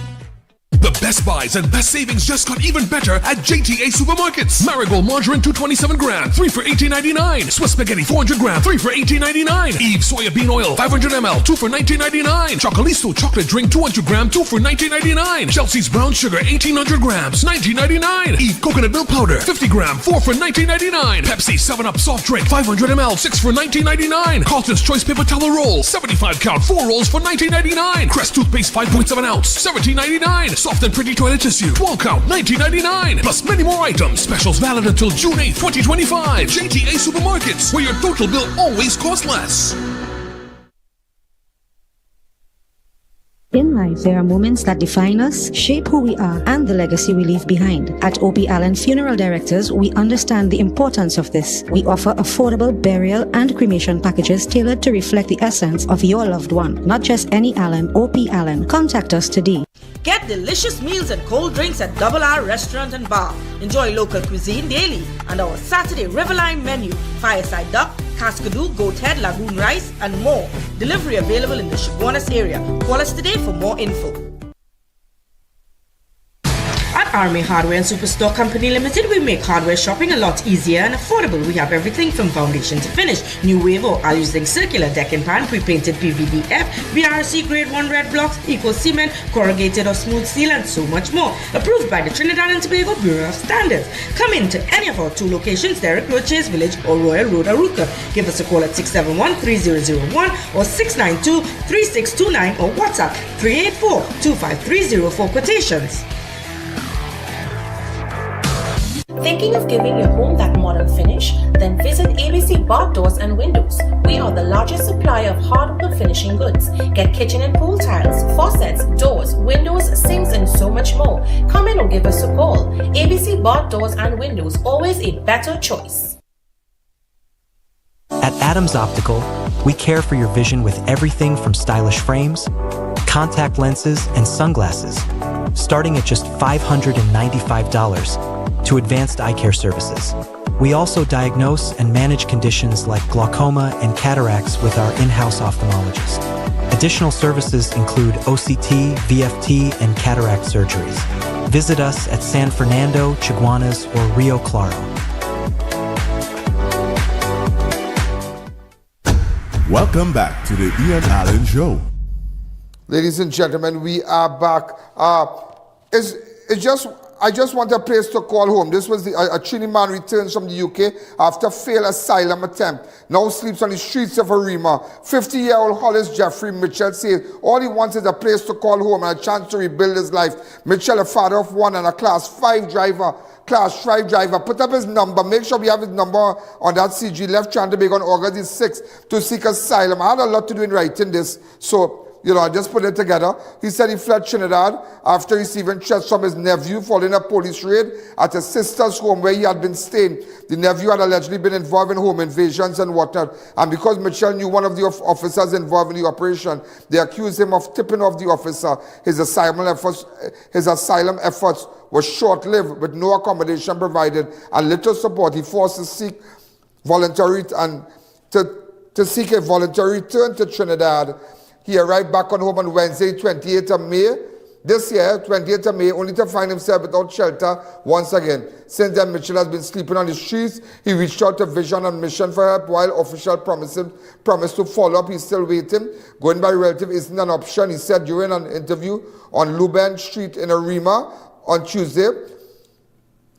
The best buys and best savings just got even better at JTA Supermarkets. Marigold margarine 227 gram, 3 for $18.99. Swiss spaghetti 400 gram, 3 for $18.99. Eve soybean oil 500 ml, 2 for $19.99. Chocolisto chocolate drink 200 gram, 2 for $19.99. Chelsea's brown sugar 1800 grams, $19.99. Eve coconut milk powder 50 gram, 4 for $19.99. Pepsi 7-Up soft drink 500 ml, 6 for $19.99. Carlton's choice paper towel roll 75 count, 4 rolls for $19.99. Crest toothpaste 5.7 ounce, $17.99. Soft and pretty toilet tissue, 12 count, $19.99. Plus many more items. Specials valid until June 8, 2025. JTA Supermarkets, where your total bill always costs less. In life, there are moments that define us, shape who we are, and the legacy we leave behind. At I.A.N. Funeral Directors, we understand the importance of this. We offer affordable burial and cremation packages tailored to reflect the essence of your loved one. Not just any Allen, O.P. Allen. Contact us today. Get delicious meals and cold drinks at Double R Restaurant and Bar. Enjoy local cuisine daily and our Saturday Riverline menu, fireside duck, cascadoo, goat head, lagoon rice, and more. Delivery available in the Chaguanas area. Call us today for more info. At Army Hardware and Superstore Company Limited, we make hardware shopping a lot easier and affordable. We have everything from foundation to finish. New wave or all using circular deck and pan, pre-painted PVDF, BRC grade 1 red blocks, eco cement, corrugated or smooth steel, and so much more. Approved by the Trinidad and Tobago Bureau of Standards. Come in to any of our 2 locations, Derrick Road, Chase Village or Royal Road, Aruca. Give us a call at 671-3001 or 692-3629 or WhatsApp 384-25304 for quotations. Thinking of giving your home that modern finish? Then visit ABC Bar Doors and Windows. We are the largest supplier of hardwood finishing goods. Get kitchen and pool tiles, faucets, doors, windows, sinks, and so much more. Come in or give us a call. ABC Bar Doors and Windows, always a better choice. At Adams Optical, we care for your vision with everything from stylish frames, contact lenses, and sunglasses, starting at just $595 to advanced eye care services. We also diagnose and manage conditions like glaucoma and cataracts with our in-house ophthalmologist. Additional services include OCT, VFT, and cataract surgeries. Visit us at San Fernando, Chaguanas, or Rio Claro. Welcome back to the Ian Alleyne Show. Ladies and gentlemen, we are back. I just want a place to call home. This was a Trini man returns from the UK after failed asylum attempt. Now sleeps on the streets of Arima. 50-year-old Hollis Jeffrey Mitchell says all he wants is a place to call home and a chance to rebuild his life. Mitchell, a father of 1 and a Class 5 driver. Put up his number. Make sure we have his number on that CG left Chantabeg on August the 6th to seek asylum. I had a lot to do in writing this, so I just put it together. He said he fled Trinidad after receiving threats from his nephew following a police raid at his sister's home where he had been staying. The nephew had allegedly been involved in home invasions and whatnot. And because Mitchell knew one of the officers involved in the operation, they accused him of tipping off the officer. His asylum efforts were short-lived with no accommodation provided and little support. He forced to seek seek a voluntary return to Trinidad. He arrived back on home on Wednesday, 28th of May. This year, 28th of May, only to find himself without shelter once again. Since then, Mitchell has been sleeping on the streets. He reached out to Vision on mission for help while officials promised to follow up. He's still waiting. Going by relative isn't an option, he said during an interview on Luben Street in Arima on Tuesday.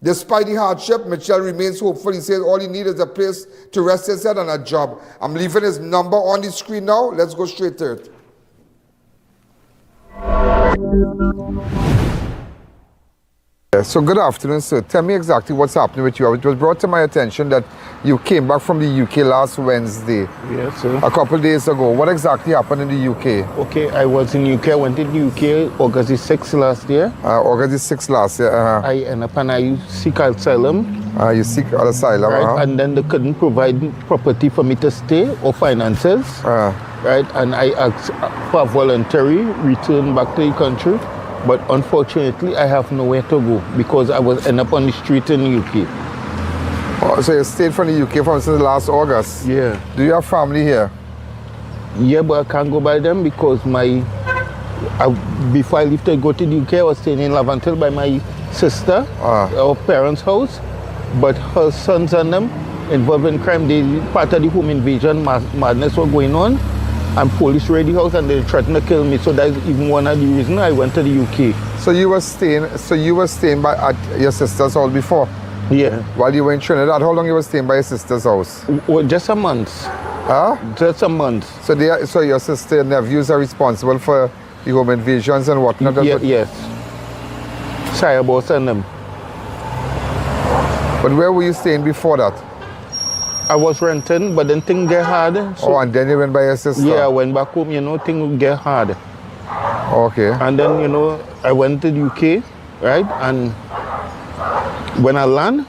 Despite the hardship, Mitchell remains hopeful. He says all he needs is a place to rest his head and a job. I'm leaving his number on the screen now. Let's go straight to it. So good afternoon, sir. Tell me exactly what's happening with you. It was brought to my attention that you came back from the UK last Wednesday. Yes, sir. A couple of days ago. What exactly happened in the UK? Okay, I was in UK. I went to the UK August the 6th last year. August the 6th last year. I ended up and I seek asylum. You seek asylum, right? And then they couldn't provide property for me to stay or finances. Right? And I asked for a voluntary return back to the country. But unfortunately, I have nowhere to go because I was end up on the street in the UK. Oh, so you stayed from the UK since last August? Yeah. Do you have family here? Yeah, but I can't go by them because before I left to go to the UK, I was staying in Lavantil by my sister, our parents' house. But her sons and them involved in crime, part of the home invasion madness was going on. And police raided the house and they threatened to kill me. So that's even one of the reasons I went to the UK. So you were staying at your sister's house before? Yeah. While you were in Trinidad, how long you were staying by your sister's house? Well, just a month. Huh? Just a month. So your sister and nephews are responsible for the home invasions and whatnot? Yes. Sorry about them. But where were you staying before that? I was renting, but then things get hard. So and then you went by your sister? Yeah, I went back home, things get hard. Okay. And then, I went to the UK, right? And when I land,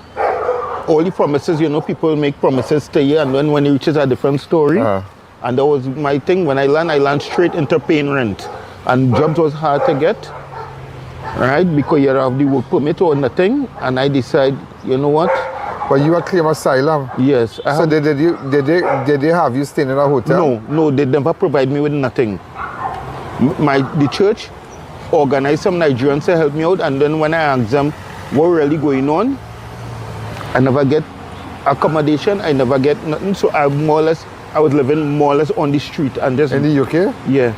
all the promises, people make promises to you, and then when it reaches a different story. And that was my thing. When I land straight into paying rent. And jobs was hard to get. right? Because you have the work permit or nothing, and I decide, you know what? But you had claim asylum? Yes. So did they have you staying in a hotel? No, they never provide me with nothing. The church organized some Nigerians to help me out, and then when I asked them what really going on, I never get accommodation, I never get nothing. So I was living more or less on the street and just... In the UK? Yeah.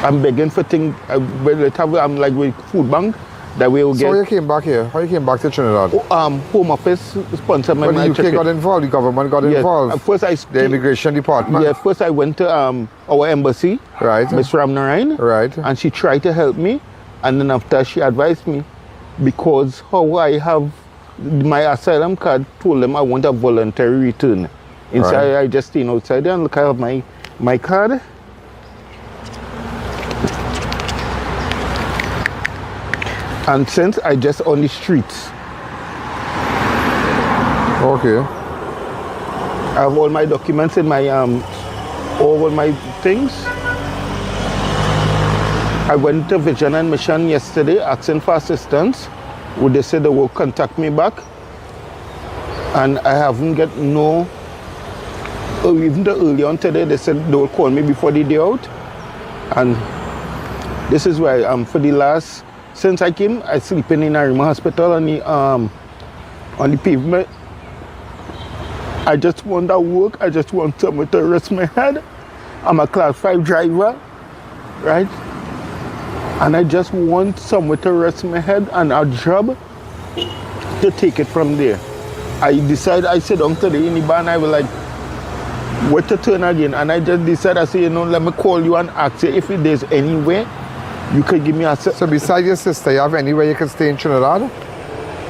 I'm begging for things. I'm like with food bank. That we will get. So you came back here? How you came back to Trinidad? Home Office sponsored my But the UK got involved, the government got involved. First the immigration department. Yeah, first I went to our embassy, right, Ms. Ramnarayan, right, and she tried to help me, and then after she advised me, because how I have my asylum card, told them I want a voluntary return. Inside, I just stayed outside there and look, I have my card. And since I just on the streets. Okay. I have all my documents in my all my things. I went to Vision and Mission yesterday asking for assistance. They said they will contact me back. And I haven't got no, even the early on today, they said they will call me before the day out. And this is why for the last, since I came, I sleeping in Arima Hospital on the pavement. I just want that work. I just want somewhere to rest my head. I'm a class 5 driver, right? And I just want somewhere to rest my head and a job to take it from there. I sit down today in the bar and I was like, where to turn again? And I just decided, I said, you know, let me call you and ask you if there's any way you could give me a... So besides your sister, you have anywhere you can stay in Trinidad?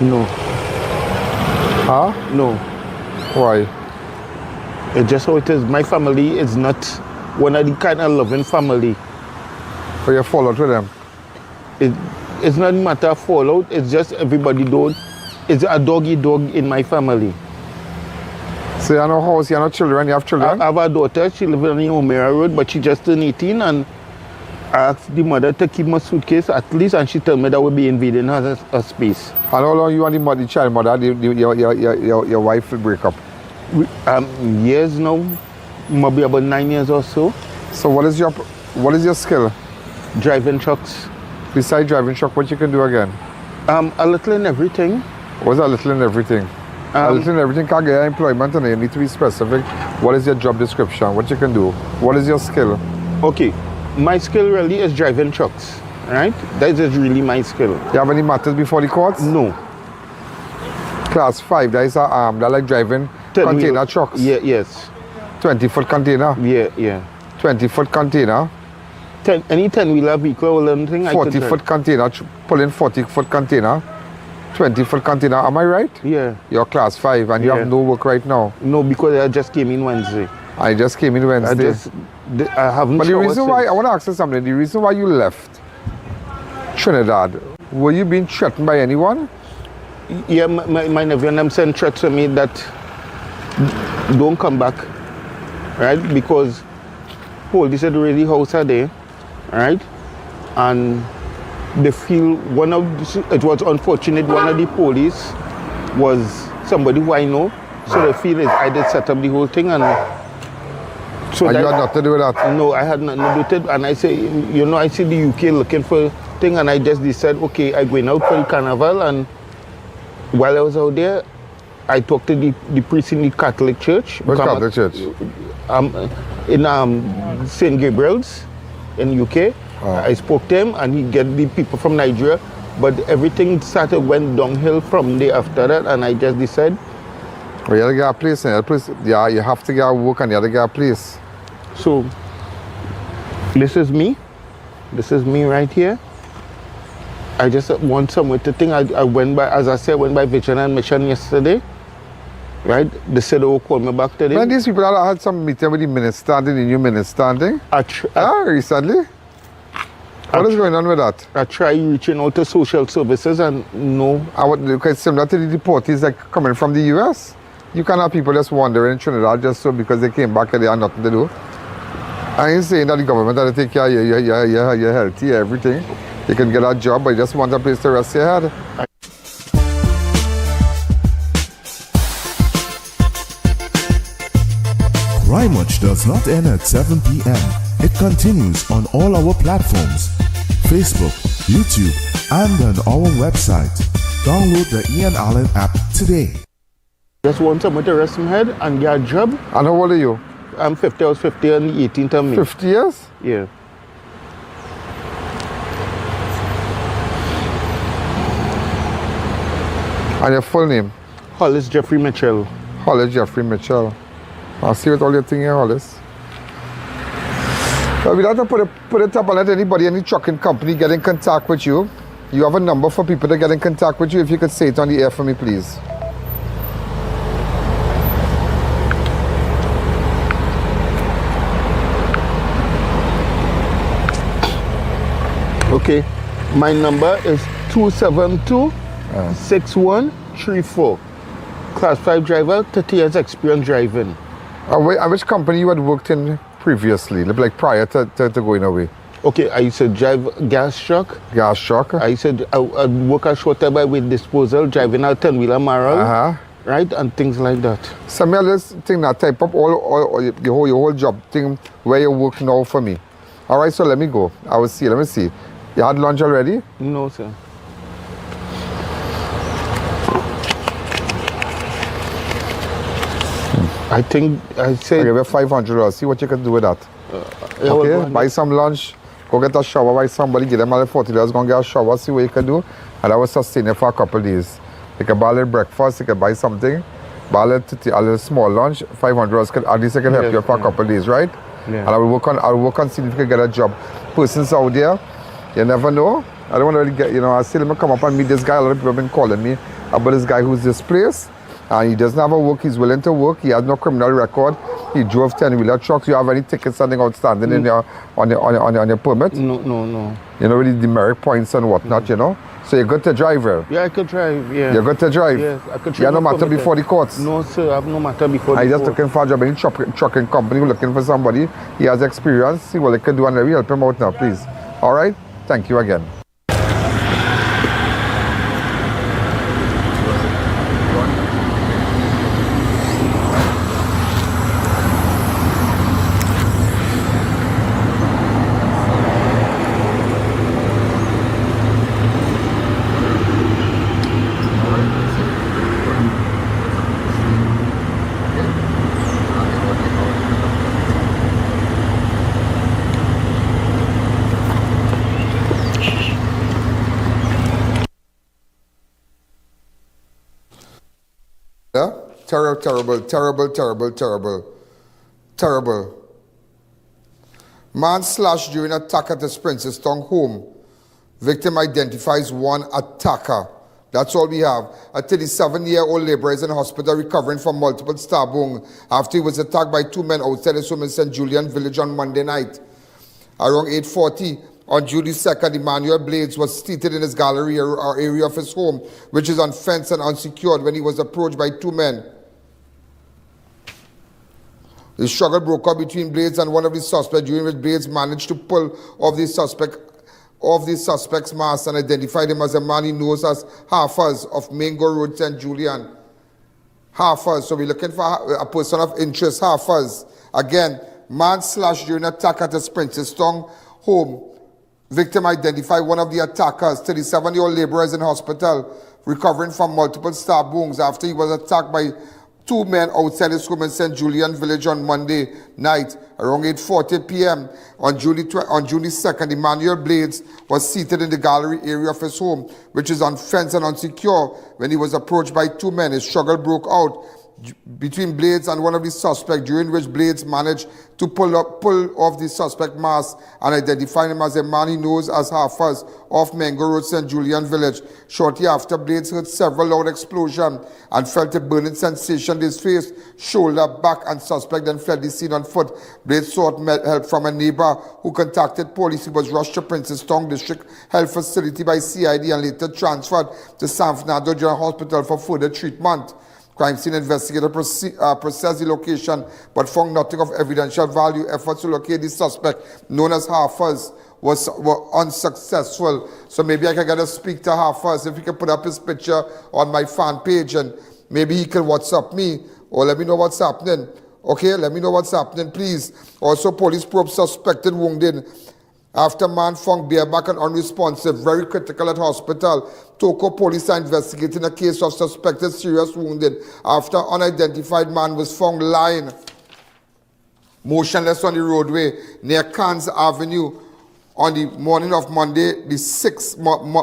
No. Huh? No. Why? It's just how it is. My family is not one of the kind of loving family. So you fall out with them? It's not a matter of fallout, it's just everybody don't. It's a doggy dog in my family. So you have no house, you have no children, you have children? I have a daughter, she lives on the Mayaro road, but she just turned 18 and I asked the mother to keep my suitcase at least, and she told me that would be invading her space. And how long you and the child mother, your wife will break up? Years now, maybe about 9 years or so. So what is your skill? Driving trucks. Besides driving truck, what you can do again? A little in everything. What's a little in everything? A little in everything can't get employment, and you need to be specific. What is your job description? What you can do? What is your skill? Okay, my skill really is driving trucks, right? That is really my skill. You have any matters before the courts? No. Class 5, that is that like driving container trucks? Yeah, yes. 20-foot container? Yeah. 20-foot container? Any 10-wheeler vehicle or anything. 40-foot container, pulling 40-foot container, 20-foot container, am I right? Yeah. You're class 5 and you have no work right now? No, because I just came in Wednesday. I just came in Wednesday? I haven't. But the reason why, I want to ask you something, the reason why you left Trinidad, were you being threatened by anyone? Yeah, my nephew and them sent threats to me that don't come back, right? Because police said already house are there, right? And they feel it was unfortunate, one of the police was somebody who I know, so they feel I did set up the whole thing. And so you had nothing to do with that? No, I had nothing to do with it. And I say, you know, I see the UK looking for thing, and I just decided, okay, I'm going out for the carnival. And while I was out there, I talked to the priest in the Catholic Church. What Catholic Church? In St. Gabriel's in UK. I spoke to him and he get the people from Nigeria, but everything went downhill from there after that, and I just decided. Well, you have to get a place, yeah, you have to get work and you have to get a place. So, this is me right here. I just want somewhere to think. I went by, as I said, went by Vision and Mission yesterday. Right? They said they will call me back today. Man, these people had some meeting with the minister, the new minister thing. Recently? What is going on with that? I try reaching out to social services and no. Because similar to the deportees like coming from the US. You can't have people just wandering in Trinidad just so because they came back and they had nothing to do. I ain't saying that the government had to take care of your health, everything. You can get a job, but you just want a place to rest your head. Crime Watch does not end at 7 p.m. It continues on all our platforms, Facebook, YouTube, and on our website. Download the Ian Alleyne app today. Just want someone to rest my head and get a job. And how old are you? I'm 50. I was 50 on the 18th of May. 50 years? Yeah. And your full name? Hollis Jeffrey Mitchell. Hollis Jeffrey Mitchell. I'll see what all your thing here, Hollis. We don't have to put it up and let anybody, any trucking company get in contact with you. You have a number for people to get in contact with you. If you could say it on the air for me, please. Okay, my number is 272-6134. Class 5 driver, 30 years experience driving. And which company you had worked in previously, like prior to going away? Okay, I used to drive gas truck. Gas truck? I said I work at short by with disposal, driving a 10-wheeler Mayaro, right, and things like that. Send me a list thing now, type up all your whole job thing where you work now for me. All right, so let me go. I will see. Let me see. You had lunch already? No, sir. I think I said... I'll give you $500. See what you can do with that. Okay, buy some lunch, go get a shower by somebody, give them all $40, go and get a shower, see what you can do, and that will sustain you for a couple of days. You can buy a little breakfast, you can buy something, buy a little small lunch, $500, at least I can help you for a couple of days, right? Yeah. And I'll work on seeing if you can get a job. Persons out there, you never know. I don't want to really get, I see them come up and meet this guy. A lot of people have been calling me about this guy who's displaced. And he doesn't have a work, he's willing to work, he has no criminal record, he drove 10-wheeler trucks. You have any tickets standing outstanding in your on your permit? No. You know, really demerit points and whatnot, So you're good to drive here? Yeah, I could drive, yeah. You're good to drive? Yes, I could drive. You have no matter before the courts? No, sir, I have no matter before the courts. I'm just looking for a job in a trucking company, looking for somebody. He has experience, see what they can do, and we help him out now, please. All right? Thank you again. Terrible. Man slashed during attack at his Princess Town home. Victim identifies one attacker. That's all we have. A 37-year-old Labre is in hospital recovering from multiple stab wounds after he was attacked by two men outside his home in St. Julian Village on Monday night. Around 8:40 on July 2nd, Emmanuel Blades was seated in his gallery or area of his home, which is unfenced and unsecured, when he was approached by two men. The struggle broke out between Blades and one of the suspects, during which Blades managed to pull off the suspect's mask and identified him as a man he knows as Hafez of Mango Road, St. Julian. Hafez, so we're looking for a person of interest, Hafez. Again, man slashed during attack at his Princess Town home. Victim identified one of the attackers, 37-year-old Labre, is in hospital, recovering from multiple stab wounds after he was attacked by two men outside his home in St. Julian Village on Monday night. Around 8:40 p.m. on July 2nd, Emmanuel Blades was seated in the gallery area of his home, which is unfenced and unsecure, when he was approached by two men. A struggle broke out between Blades and one of the suspects, during which Blades managed to pull off the suspect mask and identify him as a man he knows as Hafez of Mango Road, St. Julian Village. Shortly after, Blades heard several loud explosions and felt a burning sensation in his face, shoulder, back, and suspect then fled the scene on foot. Blades sought help from a neighbor who contacted police. He was rushed to Princess Town District Health Facility by CID and later transferred to San Fernando General Hospital for further treatment. Crime scene investigator processed the location but found nothing of evidential value. Efforts to locate the suspect, known as Hafez were unsuccessful. So maybe I can get to speak to her first. If he can put up his picture on my fan page and maybe he can WhatsApp me or let me know what's happening. Okay, let me know what's happening, please. Also, police probe suspected wounding after man found bareback and unresponsive, very critical at hospital. Toko police are investigating a case of suspected serious wounding after unidentified man was found lying motionless on the roadway near Cannes Avenue on the morning of Monday, the 6th,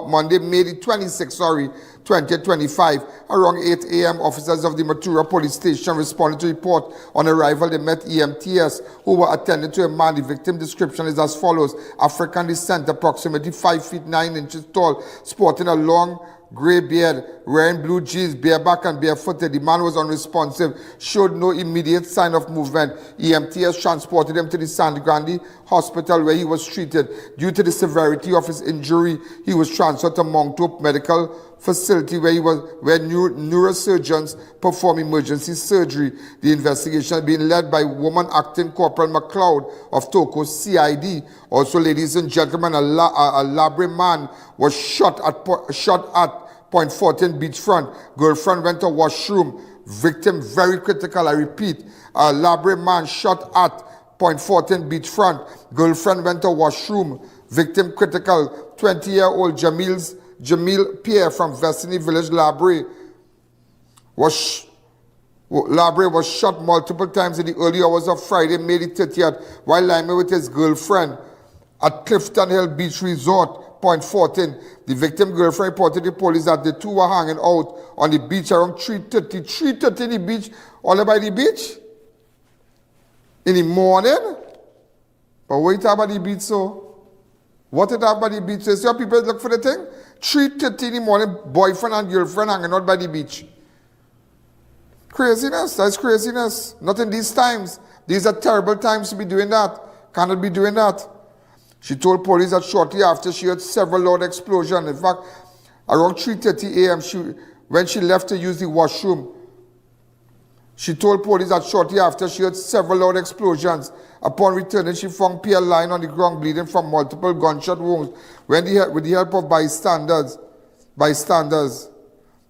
Monday, May the 26th, 2025. Around 8 a.m., officers of the Matura police station responded to report. On arrival, they met EMTs who were attending to a man. The victim description is as follows: African descent, approximately 5 feet 9 inches tall, sporting a long grey beard, wearing blue jeans, bareback and barefooted. The man was unresponsive, showed no immediate sign of movement. EMTs transported him to the San Grande Hospital where he was treated. Due to the severity of his injury, he was transferred to Mount Hope Medical Facility where neurosurgeons perform emergency surgery. The investigation has been led by woman acting Corporal McLeod of Toko CID. Also, ladies and gentlemen, a Labre man was shot at Point 14 beachfront. Girlfriend went to washroom. Victim very critical. I repeat, a Labre man shot at Point 14 beachfront. Girlfriend went to washroom. Victim critical. 20-year-old Jamil Pierre from Vestini Village, Labre was shot multiple times in the early hours of Friday, May the 30th, while lying with his girlfriend at Clifton Hill Beach Resort, Point 14. The victim girlfriend reported to police that the two were hanging out on the beach around 3:30 in the beach, all by the beach in the morning. But what you talk about the beach, so? What you talk about the beach? So your people look for the thing? 3:30 in the morning, boyfriend and girlfriend hanging out by the beach. Craziness, that's craziness. Not in these times. These are terrible times to be doing that. Cannot be doing that. She told police that shortly after she heard several loud explosions. In fact, around 3:30 a.m. when she left to use the washroom, she told police that shortly after she heard several loud explosions. Upon returning, she found Pierre lying on the ground bleeding from multiple gunshot wounds. With the help of bystanders,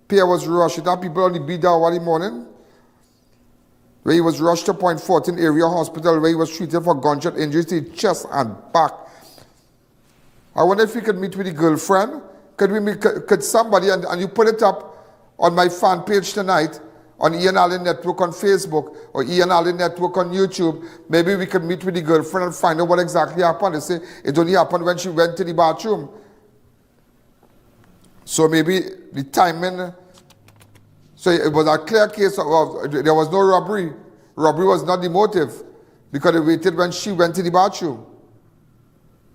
Pierre was rushed. You know, people on the beach that early morning, where he was rushed to Point 14 area hospital where he was treated for gunshot injuries to his chest and back. I wonder if we could meet with the girlfriend. Could somebody, and you put it up on my fan page tonight, on Ian Alleyne Network on Facebook or Ian Alleyne Network on YouTube. Maybe we could meet with the girlfriend and find out what exactly happened. They say it only happened when she went to the bathroom. So maybe the timing, so it was a clear case of there was no robbery. Robbery was not the motive because they waited when she went to the bathroom.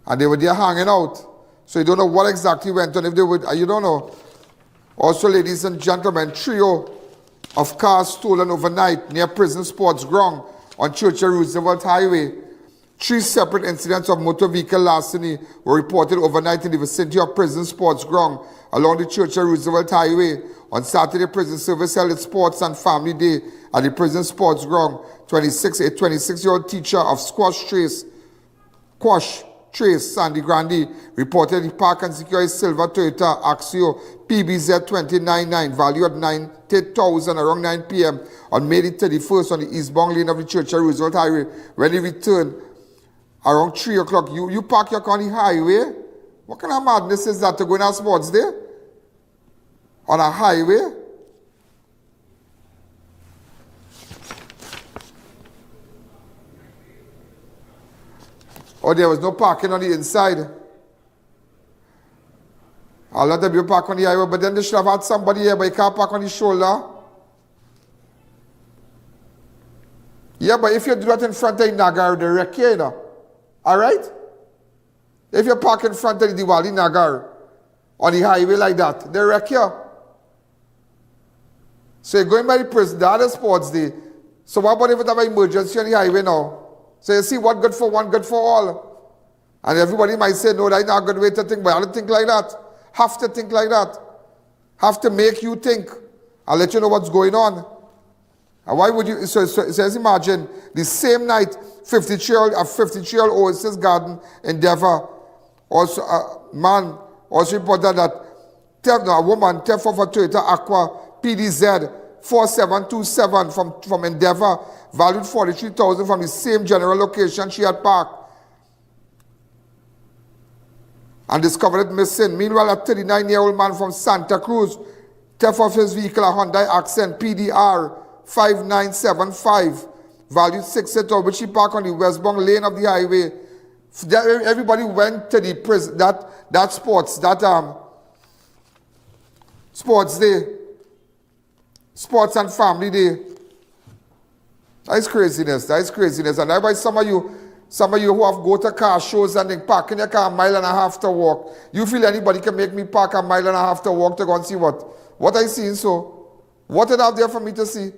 And they were there hanging out. So you don't know what exactly went on. If they would, you don't know. Also, ladies and gentlemen, trio of cars stolen overnight near Prison Sports Ground on Churchill Roosevelt Highway. 3 separate incidents of motor vehicle larceny were reported overnight in the vicinity of Prison Sports Ground along the Churchill Roosevelt Highway. On Saturday, prison service held its Sports and Family Day at the Prison Sports Ground. A 26-year-old teacher of Squash Trace, Sandy Grande, reported the park and secure a silver Toyota Axio PBZ 299 valued at $90,000 around 9 p.m. on May the 31st on the eastbound lane of the Churchill Roosevelt Highway. When he returned around 3 o'clock, you park your car on the highway? What kind of madness is that to go in a sports day? On a highway? Or there was no parking on the inside. I'll let them park on the highway, but then they should have had somebody here, but you can't park on the shoulder. Yeah, but if you do that in front of the Nagar, they wreck you, you know. Alright? If you park in front of the Diwali Nagar on the highway like that, they wreck you. So you're going by the prison, the other sports day. So what about if you have an emergency on the highway now? So you see what good for one, good for all. And everybody might say, no, that's not a good way to think, but I don't think like that. Have to think like that. Have to make you think. I'll let you know what's going on. And why would you, so imagine, the same night, 53-year-old Oasis Garden endeavor Also, man also reported that a woman theft of a Toyota Aqua PDZ 4727 from Endeavour, valued 43,000 from the same general location she had parked, and discovered it missing. Meanwhile, a 39-year-old man from Santa Cruz theft of his vehicle, a Hyundai Accent PDR 5975, valued 6,000, which he parked on the westbound lane of the highway. Everybody went to the prison, that sports day, sports and family day. That is craziness. And I buy some of you who have go to car shows and then park in your car a mile and a half to walk. You feel anybody can make me park a mile and a half to walk to go and see what I see? So what is out there for me to see?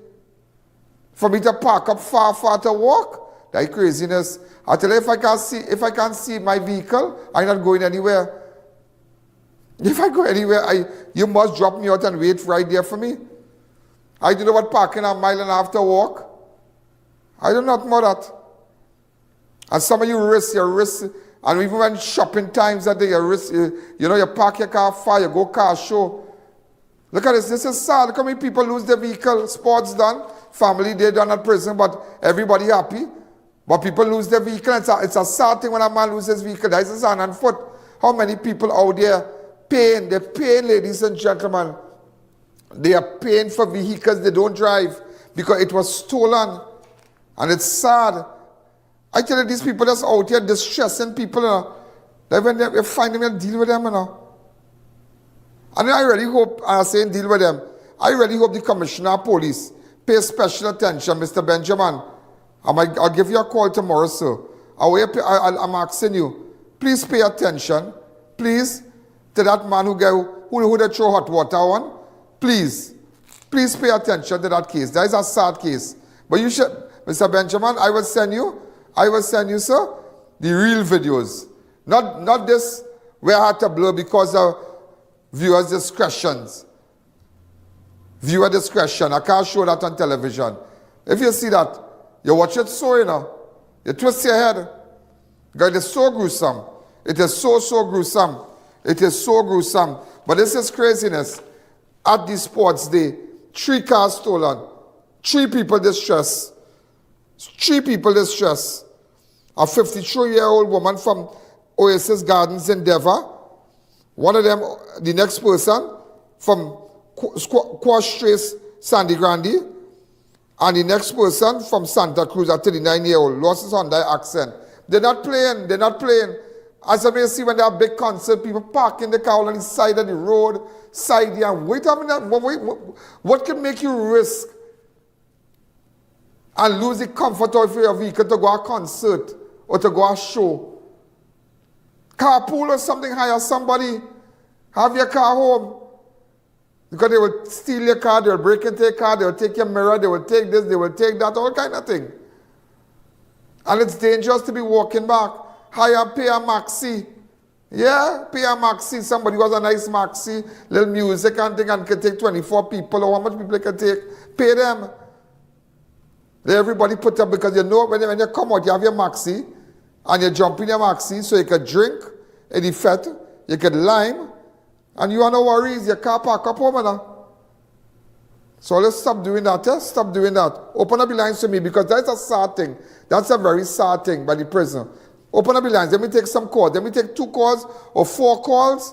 For me to park up far to walk? That is craziness. I tell you, if I can't see my vehicle, I'm not going anywhere. If I go anywhere, you must drop me out and wait right there for me. I do know what parking a mile and a half to walk. I do not know that. And some of you risk, and even when shopping times that day, you risk, you park your car far, you go car show. Look at this. This is sad. Look how many people lose their vehicle. Sports done, family day done at prison, but everybody happy. But people lose their vehicle. It's a sad thing when a man loses his vehicle. That is his hand and foot. How many people out there paying? They're paying, ladies and gentlemen. They are paying for vehicles they don't drive because it was stolen. And it's sad. I tell you, these people that's out here distressing people, that when you find them, you deal with them, And I really hope, I'm saying deal with them, I really hope the Commissioner of Police pay special attention, Mr. Benjamin. I'll give you a call tomorrow, sir. I'm asking you, please pay attention, please, to that man who they throw hot water on. Please pay attention to that case. That is a sad case. But you should, Mr. Benjamin, I will send you, sir, the real videos. Not this where I had to blur because of viewers' discretions. Viewer discretion. I can't show that on television. If you see that, you watch it so, you twist your head. God, it is so gruesome. It is so gruesome. It is so gruesome. But this is craziness. At the sports day, 3 cars stolen, 3 people distressed. 3 people distressed. A 53-year-old woman from Oasis Gardens Endeavour. One of them, the next person, from Quash Trace Sandy Grande. And the next person from Santa Cruz, a 39-year-old, lost his Hyundai Accent. They're not playing. As I may see when they have big concert, people parking the car on the side of the road, side here, and wait a minute. What can make you risk and lose the comfort of your vehicle to go to a concert or to go to a show? Carpool or something, hire somebody, have your car home. Because they will steal your car, they will break into your car, they will take your mirror, they will take this, they will take that, all kind of thing. And it's dangerous to be walking back. Hire, pay a maxi. Yeah, pay a maxi. Somebody who has a nice maxi, little music and thing, and can take 24 people, or how much people can take. Pay them. Everybody put up, because when you come out, you have your maxi, and you jump in your maxi, so you can drink in the fete, you can lime, and you have no worries, your car park up home now. So let's stop doing that, Stop doing that. Open up the lines to me, because that's a sad thing. That's a very sad thing by the prison. Open up the lines. Let me take some calls. Let me take 2 calls or 4 calls,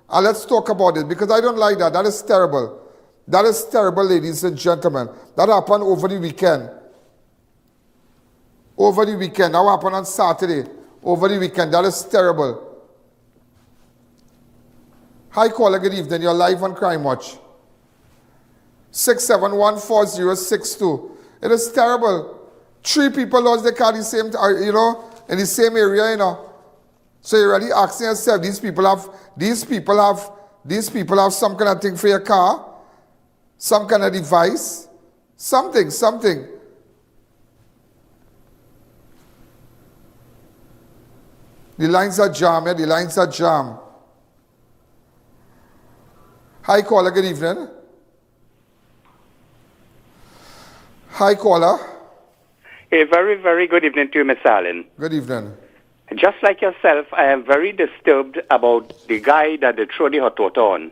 and let's talk about it, because I don't like that. That is terrible. That is terrible, ladies and gentlemen. That happened over the weekend. Over the weekend. That happened on Saturday. Over the weekend. That is terrible. Hi, caller. Good evening. You're live on Crime Watch. 6714062. It is terrible. 3 people lost their car in the same, in the same area, So you're really asking yourself, these people have some kind of thing for your car, some kind of device, something. The lines are jammed, the lines are jammed. Hi, caller, good evening. Hi, caller. A very, very good evening to you, Miss Alleyne. Good evening. Just like yourself, I am very disturbed about the guy that they throw the hot water on.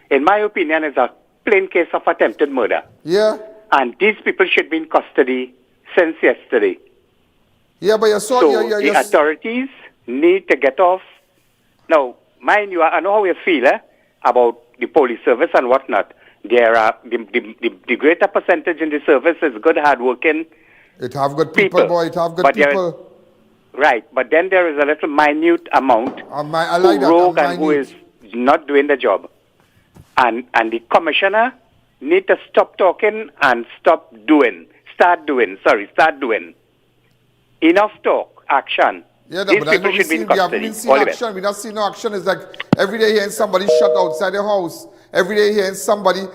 In my opinion, it's a plain case of attempted murder. Yeah. And these people should be in custody since yesterday. Yeah, but the authorities need to get off. Now, mind you, I know how you feel about the police service and whatnot. There are the greater percentage in the service is good, hardworking. It have good people, boy. It have good people. Right, but then there is a little minute amount I like who rogue and who is not doing the job. And the commissioner need to stop talking and start doing. Enough talk, action. Yeah, These but people should be in custody. We haven't seen action. We not seen no action. It's like every day hearing somebody shot outside the house. Every day hearing somebody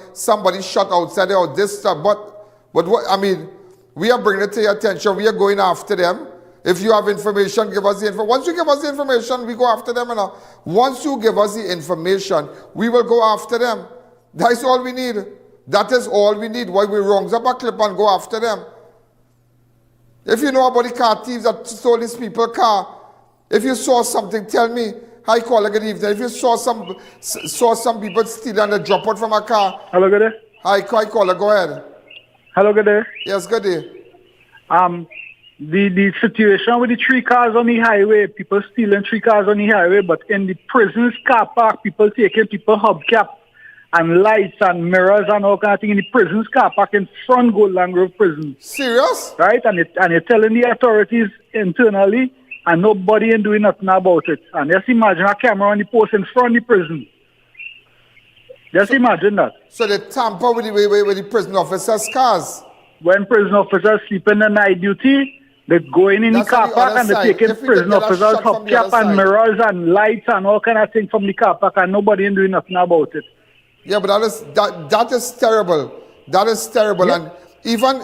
shot outside the house. This stuff. But what I mean, we are bringing it to your attention. We are going after them. If you have information, give us the information. Once you give us the information, we go after them. Once you give us the information, we will go after them. That's all we need. That is all we need. Why we wrongs up a clip and go after them. If you know about the car thieves that stole these people's car, if you saw something, tell me. Hi, caller, good evening. If you saw some people steal and they drop out from a car. Hello, good day. Hi, caller, go ahead. Hello, good day. Yes, good day. The situation with the 3 cars on the highway, people stealing 3 cars on the highway, but in the prison's car park, people taking people hubcap and lights and mirrors and all kind of thing in the prison's car park in front Golden Grove prison. Serious? Right? And you're telling the authorities internally and nobody ain't doing nothing about it. And just imagine a camera on the post in front of the prison. Just imagine that. So they tamper with the prison officers' cars? When prison officers sleep in the night duty, they're going in the car park and they're taking prison officers hubcap and mirrors and lights and all kind of things from the car park and nobody ain't doing nothing about it. Yeah, but that is terrible. That is terrible. Yeah. And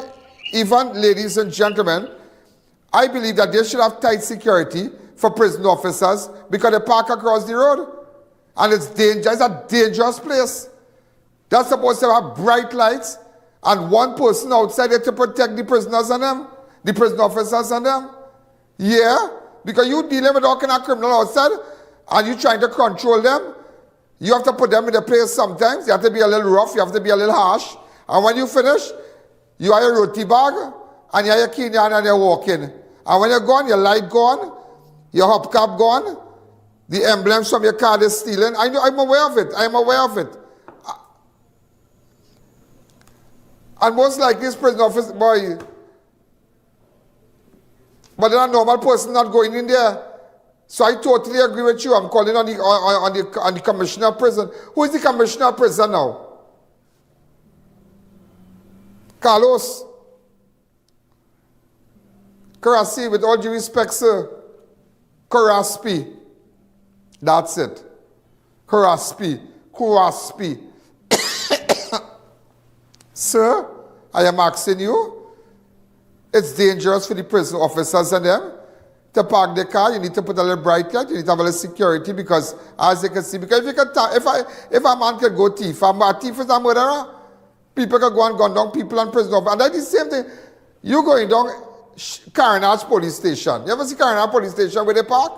even ladies and gentlemen, I believe that they should have tight security for prison officers because they park across the road. And it's dangerous. It's a dangerous place. They're supposed to have bright lights and one person outside there to protect the prisoners and them, the prison officers and them. Yeah, because you dealing with all kind of criminal outside and you trying to control them. You have to put them in the place sometimes. You have to be a little rough. You have to be a little harsh. And when you finish, you have your roti bag and you have your Kenyan and you're walking. And when you're gone, your light gone, your hubcap gone, the emblems from your car is stealing. I'm aware of it. I'm aware of it. And most likely this prison office, boy, but then a normal person not going in there. So I totally agree with you. I'm calling on the commissioner of prison. Who is the commissioner of prison now? Carlos. Karasi, with all due respect, sir. Karaspi. That's it. Karaspi. Sir, I am asking you, it's dangerous for the prison officers and them to park the car. You need to put a little bright light. You need to have a little security because, as you can see, because if a man can go thief, a thief is a murderer, people can go and gun down people in prison. And that's the same thing. You going down Carnage police station. You ever see Carnage police station where they park?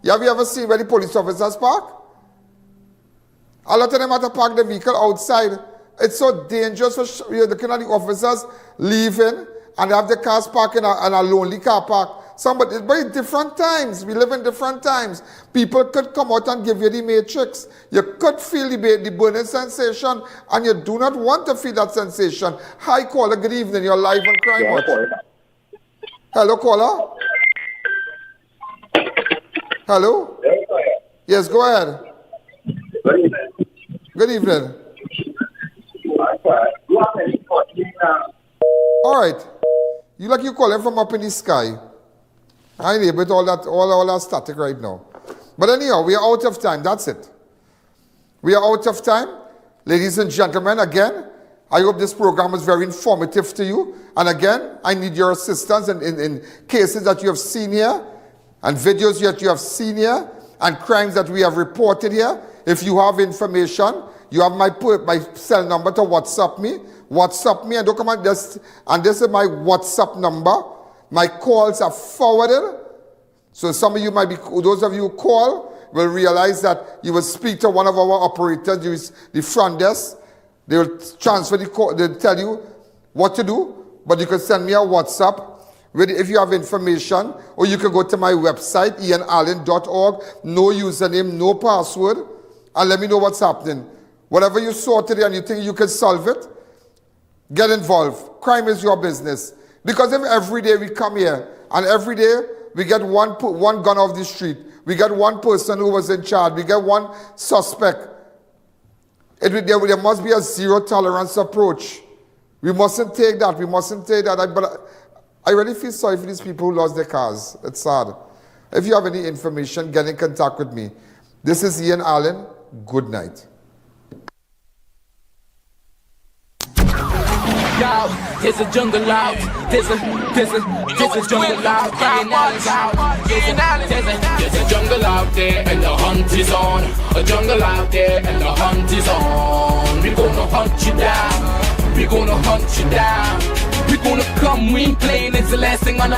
Have you ever seen where the police officers park? A lot of them have to park the vehicle outside. It's so dangerous for you're looking at the officers leaving and have the cars parked in a lonely car park. But in different times. We live in different times. People could come out and give you the matrix. You could feel the burning sensation and you do not want to feel that sensation. Hi, caller. Good evening. You're live on Crime Watch. Hello, caller. Hello? Yes, go ahead. Good evening. All right. You like you calling from up in the sky. I ain't able with all that static right now. But anyhow, we are out of time. That's it. We are out of time. Ladies and gentlemen, again, I hope this program was very informative to you. And again, I need your assistance in cases that you have seen here and videos that you have seen here and crimes that we have reported here. If you have information, you have my cell number to WhatsApp me. WhatsApp me and don't come on this. And this is my WhatsApp number. My calls are forwarded So some of you might be, those of you who call will realize that you will speak to one of our operators, the front desk. They will transfer the call, they'll tell you what to do, but you can send me a WhatsApp if you have information, or you can go to my website, ianalleyne.org, no username, no password, and let me know what's happening. Whatever you saw today and you think you can solve it, get involved. Crime is your business. Because if every day we come here, and every day we get one gun off the street, we get one person who was in charge, we get one suspect, there must be a zero tolerance approach. We mustn't take that. But I really feel sorry for these people who lost their cars. It's sad. If you have any information, get in contact with me. This is Ian Alleyne. Good night. Yo, there's a jungle out. There's a jungle out. Ian Alleyne's out. There's a jungle out there and the hunt is on. A jungle out there and the hunt is on. We're gonna hunt you down. We're gonna hunt you down. We're gonna come, we ain't playing, it's the last thing on our